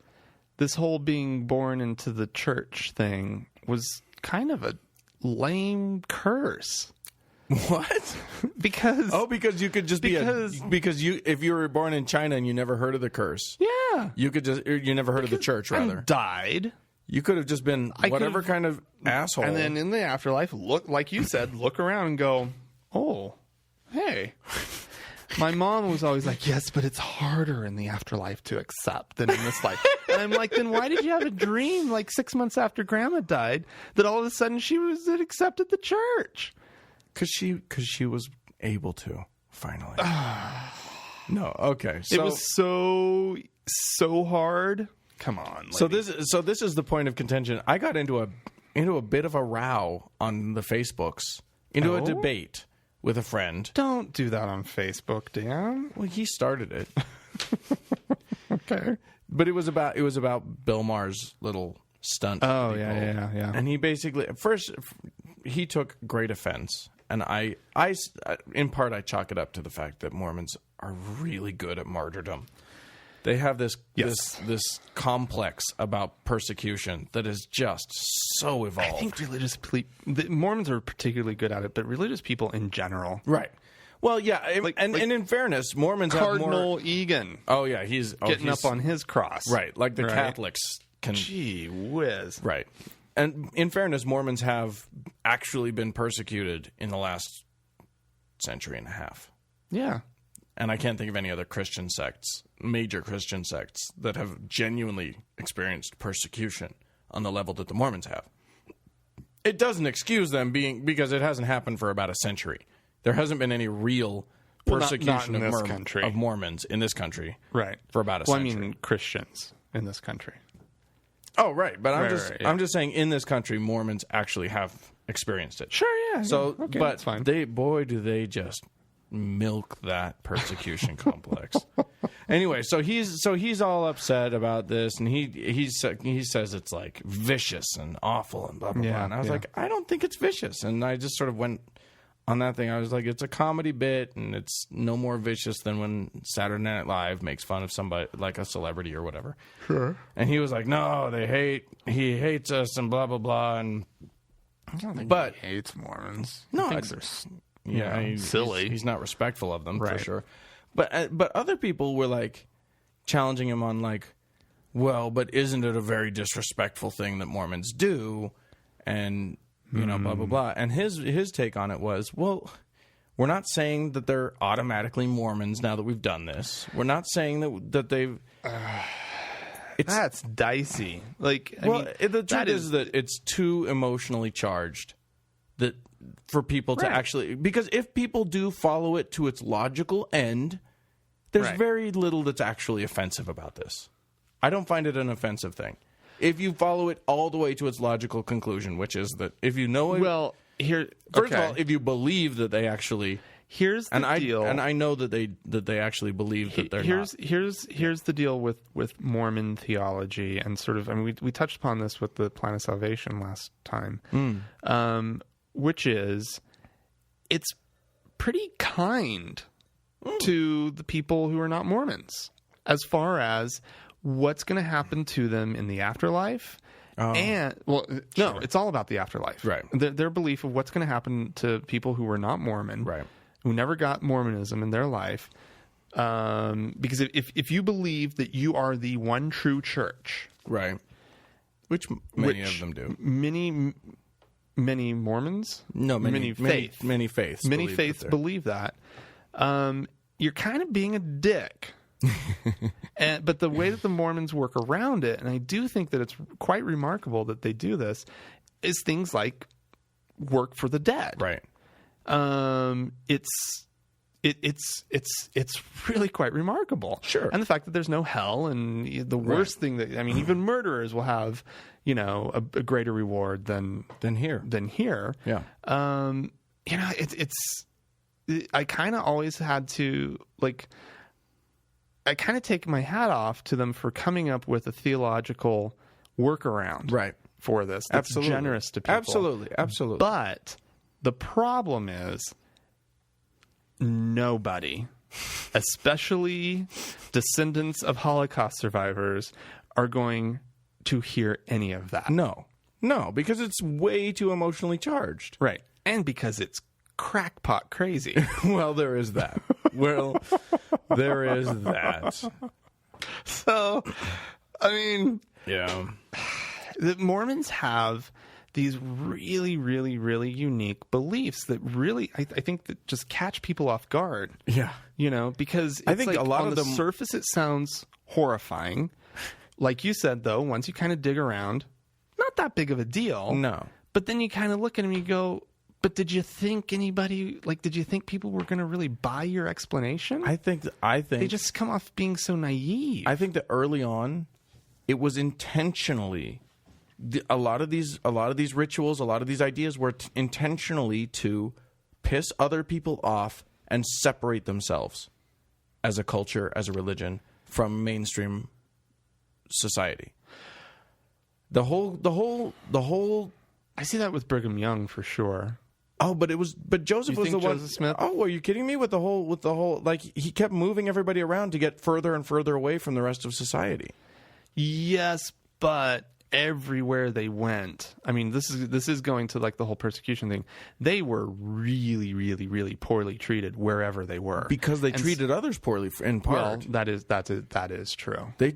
this whole being born into the church thing was kind of a lame curse. What? Because you could just if you were born in China and you never heard of the curse. Yeah. You never heard of the church, rather. And died. You could have just been whatever kind of asshole. And then in the afterlife, look around and go, oh, hey. My mom was always like, yes, but it's harder in the afterlife to accept than in this life. And I'm like, then why did you have a dream like 6 months after Grandma died that all of a sudden she accepted the church? Because she was able to, finally. No, okay. So, it was so hard. Come on, lady. So this is the point of contention. I got into a bit of a row on the Facebooks, into a debate with a friend. Don't do that on Facebook, Dan. Well, he started it. Okay. But it was about Bill Maher's little stunt. Oh, yeah. And he basically, at first, he took great offense. And I in part, I chalk it up to the fact that Mormons are really good at martyrdom. They have this complex about persecution that is just so evolved. I think Mormons are particularly good at it, but religious people in general. Right. Well, yeah, and in fairness, Mormons have more... Cardinal Egan. Oh, yeah, he's getting up on his cross. Right, like the Catholics can... Gee whiz. Right. And in fairness, Mormons have actually been persecuted in the last century and a half. Yeah. And I can't think of any other Christian sects, major Christian sects, that have genuinely experienced persecution on the level that the Mormons have. It doesn't excuse them because it hasn't happened for about a century. There hasn't been any real persecution of Mormons in this country, right? For about a century. I mean Christians in this country. Oh, right. But I'm just saying, in this country, Mormons actually have experienced it. Sure, yeah. So, okay, but that's fine. do they just milk that persecution complex. Anyway, so he's all upset about this, and he says it's like vicious and awful and blah blah blah. And I was like, I don't think it's vicious, and I just sort of went on that thing. I was like, it's a comedy bit, and it's no more vicious than when Saturday Night Live makes fun of somebody, like a celebrity or whatever. Sure. And he was like, no, he hates us and blah blah blah. And I don't think he hates Mormons. No, he thinks they're silly. He's not respectful of them, right. for sure. But other people were like challenging him on like, well, but isn't it a very disrespectful thing that Mormons do? And blah blah blah. And his take on it was, well, we're not saying that they're automatically Mormons now that we've done this. We're not saying that they've. That's dicey. Like, the truth is that it's too emotionally charged that for people to actually, because if people do follow it to its logical end, there's very little that's actually offensive about this. I don't find it an offensive thing. If you follow it all the way to its logical conclusion, which is that if you know it, first of all, if you believe that they actually. Here's the deal, and I know that they actually believe that they're not. Here's the deal with Mormon theology, and sort of, I mean, we touched upon this with the Plan of Salvation last time, which is it's pretty kind to the people who are not Mormons as far as what's going to happen to them in the afterlife. It's all about the afterlife, right? Their belief of what's going to happen to people who are not Mormon, right? Who never got Mormonism in their life. Because if you believe that you are the one true church... Right. Which many of them do. Many Mormons? No, many faiths. Many faiths believe that. You're kind of being a dick. But the way that the Mormons work around it, and I do think that it's quite remarkable that they do this, is things like work for the dead. Right. It's really quite remarkable. Sure. And the fact that there's no hell, and the worst thing that, I mean, even murderers will have, a greater reward than here. Yeah. I kind of always had to, I kind of take my hat off to them for coming up with a theological workaround for this. That's generous to people. Absolutely. But the problem is nobody, especially descendants of Holocaust survivors, are going to hear any of that. No, because it's way too emotionally charged. Right. And because it's crackpot crazy. Well, there is that. So, I mean... Yeah. The Mormons have these really, really, really unique beliefs that really, I think, that just catch people off guard. Yeah. Because it's I think a lot on of the surface it sounds horrifying. Like you said, though, once you kind of dig around, not that big of a deal. No. But then you kind of look at them and you go, but did you think people were going to really buy your explanation? I think they just come off being so naive. I think that early on, it was intentionally... A lot of these rituals, a lot of these ideas were intentionally to piss other people off and separate themselves as a culture, as a religion, from mainstream society. The whole. I see that with Brigham Young for sure. Oh, but Joseph was the one. Joseph Smith? Oh, are you kidding me? With the whole, like, he kept moving everybody around to get further and further away from the rest of society. Yes, but everywhere they went, I mean, this is going to like the whole persecution thing. They were really, really, really poorly treated wherever they were because they treated others poorly. In part, well, that is true. They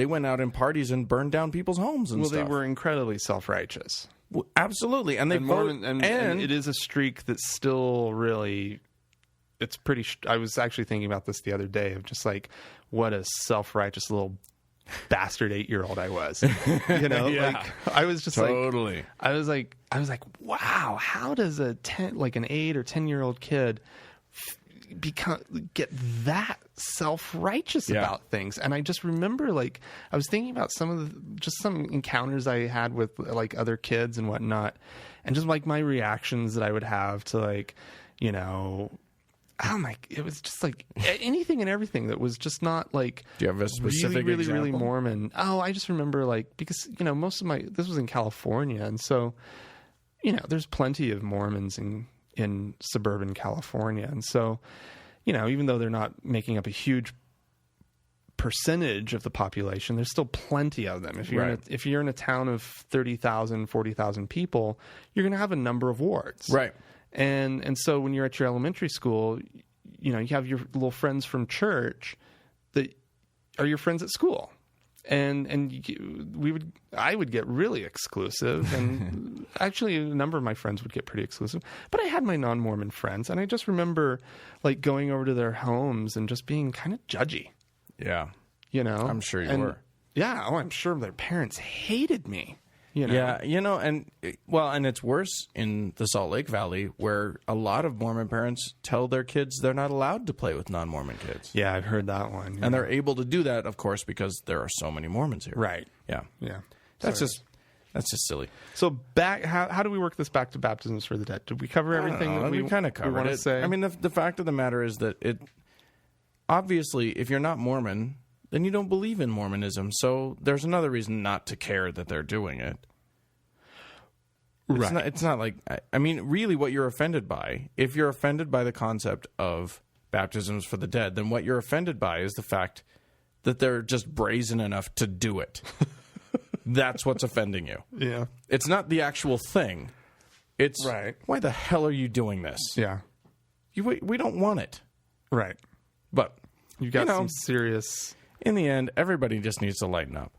went out in parties and burned down people's homes and stuff. Well, they were incredibly self-righteous. Well, absolutely, and and it is a streak that's still really. It's pretty. I was actually thinking about this the other day of just like what a self-righteous little bastard 8-year-old I was. Yeah. Like I was just totally. I was like, wow, how does an 8 or 10-year-old kid get that self-righteous about things? And I just remember, like, I was thinking about some encounters I had with like other kids and whatnot, and just like my reactions that I would have to, like, it was just like anything and everything that was just not like. Do you have a specific really example? Mormon? Oh, I just remember because most of this was in California, and so there's plenty of Mormons in suburban California, and so even though they're not making up a huge percentage of the population, there's still plenty of them. If you're in a town of 30,000, 40,000 people, you're going to have a number of wards, right? And so when you're at your elementary school, you have your little friends from church that are your friends at school. And I would get really exclusive, and actually a number of my friends would get pretty exclusive. But I had my non-Mormon friends, and I just remember going over to their homes and just being kind of judgy. Yeah. I'm sure you were. Yeah. Oh, I'm sure their parents hated me. Yeah, and it's worse in the Salt Lake Valley, where a lot of Mormon parents tell their kids they're not allowed to play with non-Mormon kids. Yeah, I've heard that one. Yeah. And they're able to do that, of course, because there are so many Mormons here. Right. Yeah. Yeah. That's just silly. So how do we work this back to baptisms for the dead? Did we cover everything that we kind of covered it? Say? I mean, the fact of the matter is that obviously, if you're not Mormon, then you don't believe in Mormonism. So there's another reason not to care that they're doing it. Right. It's not like, I mean, really what you're offended by, if you're offended by the concept of baptisms for the dead, then what you're offended by is the fact that they're just brazen enough to do it. That's what's offending you. Yeah. It's not the actual thing. It's, right. Why the hell are you doing this? Yeah. We don't want it. Right. But you've got some serious... In the end, everybody just needs to lighten up.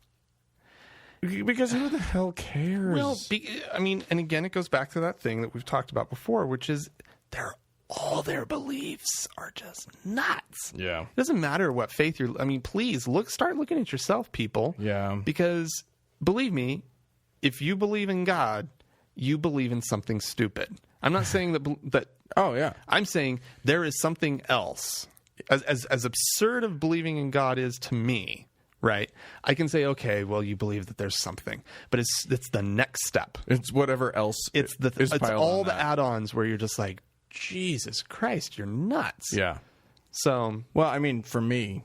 Because who the hell cares? Well, and again, it goes back to that thing that we've talked about before, which is all their beliefs are just nuts. Yeah. It doesn't matter what faith please start looking at yourself, people. Yeah. Because believe me, if you believe in God, you believe in something stupid. I'm not saying that. Oh yeah. I'm saying there is something else. As absurd of believing in God is to me, right? I can say, okay, well, you believe that there's something, but it's the next step. It's whatever else. It's all the add-ons where you're just like, Jesus Christ, you're nuts. Yeah. So, well, I mean, for me,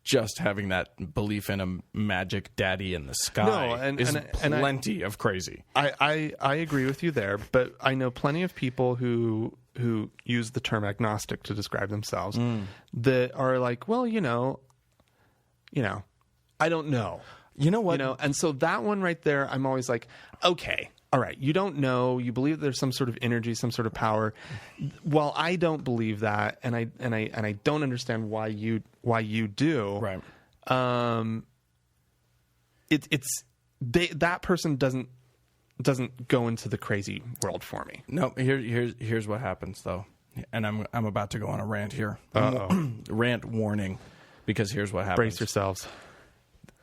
just having that belief in a magic daddy in the sky is plenty of crazy. I agree with you there, but I know plenty of people who use the term agnostic to describe themselves that are like, well, I don't know. You know what? And so that one right there, I'm always like, okay, all right, you don't know, you believe there's some sort of energy, some sort of power. While I don't believe that, and I don't understand why you do. Right. That person doesn't go into the crazy world for me. No, here's what happens though, and I'm about to go on a rant here. Rant warning, because here's what happens. Brace yourselves.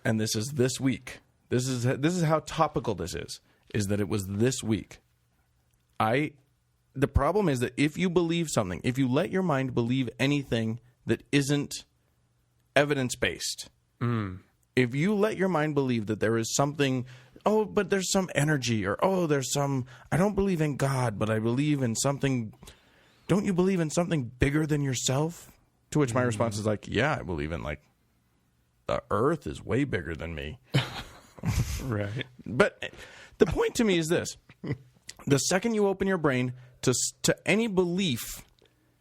And this is this week. This is how topical this is that it was this week. The problem is that if you believe something, if you let your mind believe anything that isn't evidence-based, if you let your mind believe that there is something, oh, but there's some energy, or, oh, there's some, I don't believe in God, but I believe in something, don't you believe in something bigger than yourself? To which my response is like, yeah, I believe in, like, the earth is way bigger than me. Right. But the point to me is this. The second you open your brain to any belief,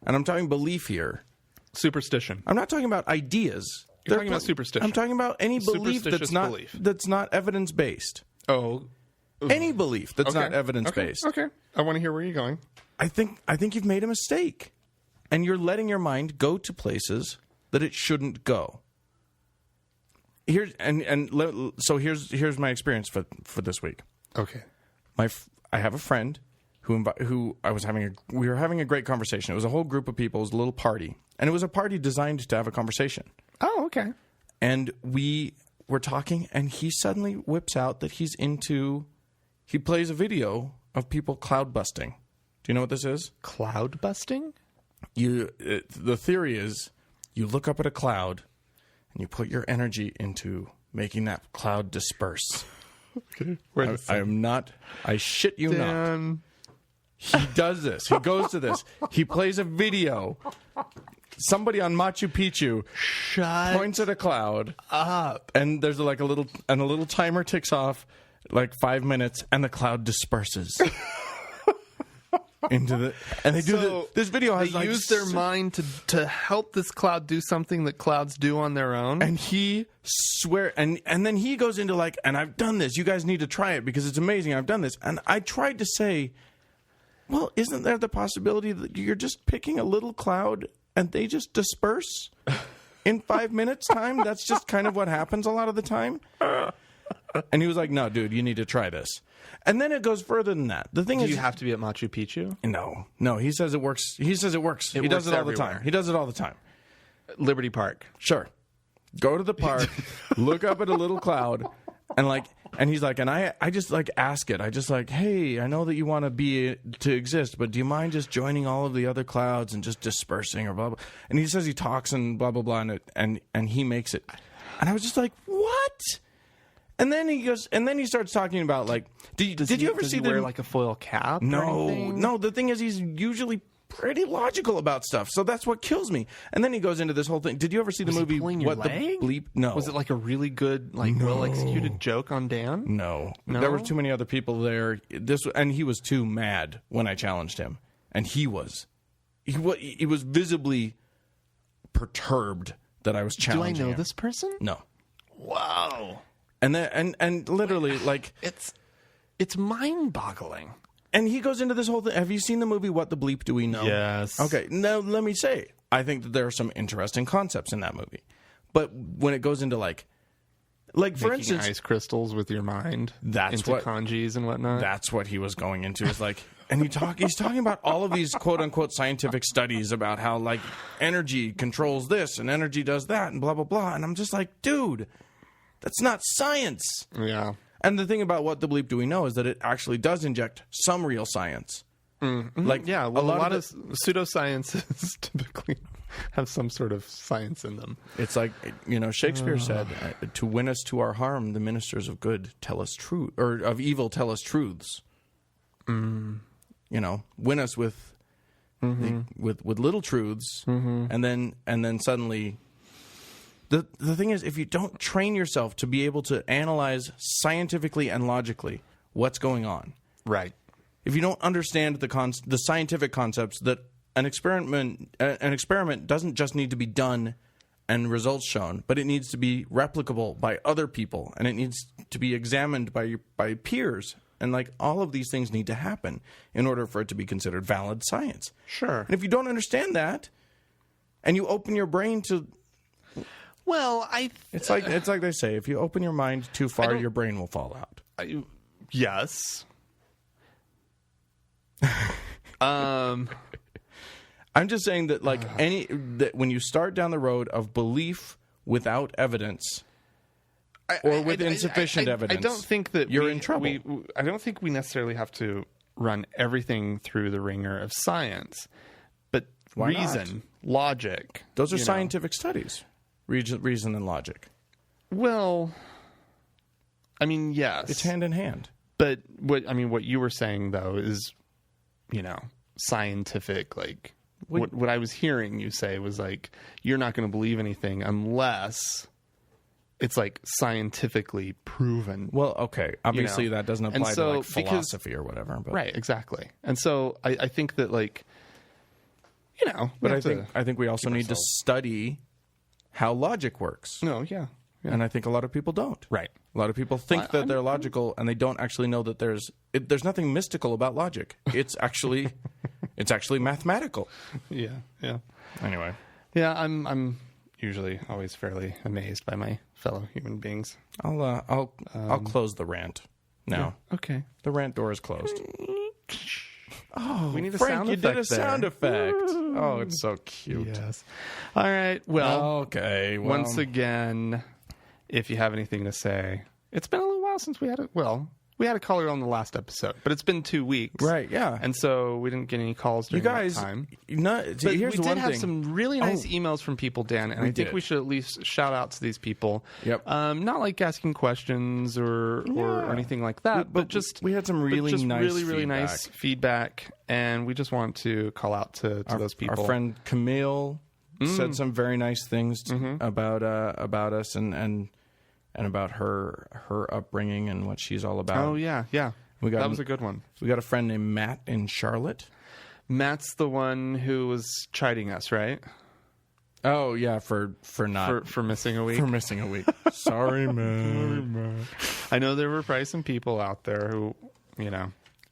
and I'm talking belief here. Superstition. I'm not talking about ideas. You're talking about superstition. I'm talking about any belief that's not evidence-based. Oh. Any belief that's not evidence-based. Okay. I want to hear where you're going. I think you've made a mistake. And you're letting your mind go to places that it shouldn't go. Here's my experience for this week. Okay. I have a friend who we were having a great conversation. It was a whole group of people. It was a little party, and it was a party designed to have a conversation. Oh, okay. And we were talking, and he suddenly whips out that he plays a video of people cloud busting. Do you know what this is? Cloud busting? The theory is you look up at a cloud and you put your energy into making that cloud disperse. Okay. I shit you not. He does this. He goes to this. He plays a video. Somebody on Machu Picchu points at a cloud up, and there's like a little timer ticks off, like 5 minutes, and the cloud disperses. And they do this video has they use their mind to help this cloud do something that clouds do on their own. And he and then he goes into like, and I've done this. You guys need to try it because it's amazing. I've done this. And I tried to say, well, isn't there the possibility that you're just picking a little cloud and they just disperse in 5 minutes time? That's just kind of what happens a lot of the time. And he was like, no, dude, you need to try this. And then it goes further than that. The thing is, do you have to be at Machu Picchu? No. He says it works. He says it works. He does it all the time. He does it all the time. Liberty Park. Sure. Go to the park, look up at a little cloud, and he's like, and I just like ask it. I just like, hey, I know that you want to exist, but do you mind just joining all of the other clouds and just dispersing or blah blah? And he says he talks and blah blah blah, and he makes it. And I was just like, what? And then he goes, and then he starts talking about like, did you ever see wear like a foil cap? No. The thing is, he's usually pretty logical about stuff, so that's what kills me. And then he goes into this whole thing. Did you ever see the movie What the Bleep? No. Was it like a really good, well executed joke on Dan? No. There were too many other people there. And he was too mad when I challenged him, and he was visibly perturbed that I was challenging him. Do I know this person? No. Wow. And then and literally like it's mind-boggling. And he goes into this whole thing. Have you seen the movie What the Bleep Do We Know? Yes. Okay. Now let me say, I think that there are some interesting concepts in that movie, but when it goes into like for instance, ice crystals with your mind, that's into what kanjis and whatnot. That's what he was going into. Is like, and he's talking about all of these quote unquote scientific studies about how like energy controls this and energy does that and blah blah blah. And I'm just like, dude. That's not science. Yeah. And the thing about What the Bleep Do We Know is that it actually does inject some real science. Mm-hmm. Like, yeah, well, a lot of pseudosciences typically have some sort of science in them. It's like, Shakespeare said, to win us to our harm, the ministers of good tell us truth, or of evil tell us truths. Win us with with little truths, and then suddenly. The thing is, if you don't train yourself to be able to analyze scientifically and logically what's going on, right? If you don't understand the scientific concepts that an experiment doesn't just need to be done and results shown, but it needs to be replicable by other people, and it needs to be examined by peers, and like all of these things need to happen in order for it to be considered valid science. Sure. And if you don't understand that, and you open your brain to Well, it's like they say, if you open your mind too far, your brain will fall out. Yes. I'm just saying that that when you start down the road of belief without evidence or with insufficient evidence, I don't think that you're in trouble. I don't think we necessarily have to run everything through the ringer of science, but Why reason, logic. Those are scientific studies. Reason and logic. Well, I mean, yes. It's hand in hand. But what you were saying though is, scientific, like what I was hearing you say was like, you're not going to believe anything unless it's like scientifically proven. Well, okay. Obviously that doesn't apply to like philosophy or whatever. But. Right, exactly. And so I think that like, but I think we also need to study how logic works. No, yeah. And I think a lot of people don't. Right. A lot of people think that they're logical, and they don't actually know that there's nothing mystical about logic. It's actually mathematical. Yeah. Anyway. Yeah, I'm usually always fairly amazed by my fellow human beings. I'll close the rant now. Yeah, okay. The rant door is closed. Oh, we need a Frank, sound effect. You did a sound effect. Woo. Oh, it's so cute. Yes. All right. Well, okay. Once again, if you have anything to say, it's been a little while since we had it. Well, We had a caller on the last episode, but it's been 2 weeks. Right, yeah. And so we didn't get any calls during that time. But We did have some really nice emails from people, Dan, and I think did. we should at least shout out to these people. Yep. Not like asking questions or anything like that, but just we had some really nice feedback, and we just want to call out to those people. Our friend Camille said some very nice things about us and about her upbringing and what she's all about. Oh yeah. That was a good one. We got a friend named Matt in Charlotte. Matt's the one who was chiding us, right? Oh yeah, for missing a week. For missing a week. Sorry, man. I know there were probably some people out there who,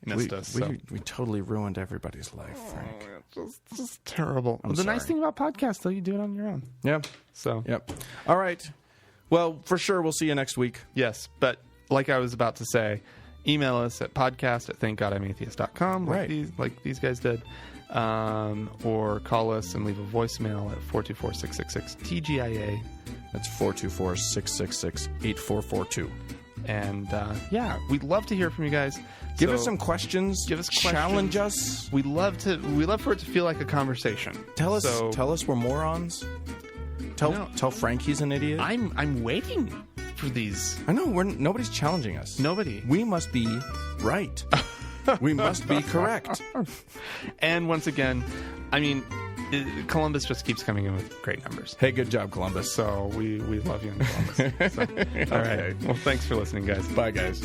missed us. We totally ruined everybody's life, Frank. It's just terrible. The nice thing about podcasts, though, you do it on your own. Yeah. So. Yep. All right. Well, for sure, we'll see you next week. Yes, but like I was about to say, email us at podcast@thankgodimatheist.com, like these guys did, or call us and leave a voicemail at 424-666-TGIA. That's 424-666-8442. And we'd love to hear from you guys. Give us some questions. Give us questions. Challenge us. We love for it to feel like a conversation. Tell us we're morons. Tell Frank he's an idiot. I'm waiting for these. I know nobody's challenging us. Nobody. We must be right. We must be correct. And once again, Columbus just keeps coming in with great numbers. Hey, good job, Columbus. So we love you in Columbus. All right. Well, thanks for listening, guys. Bye, guys.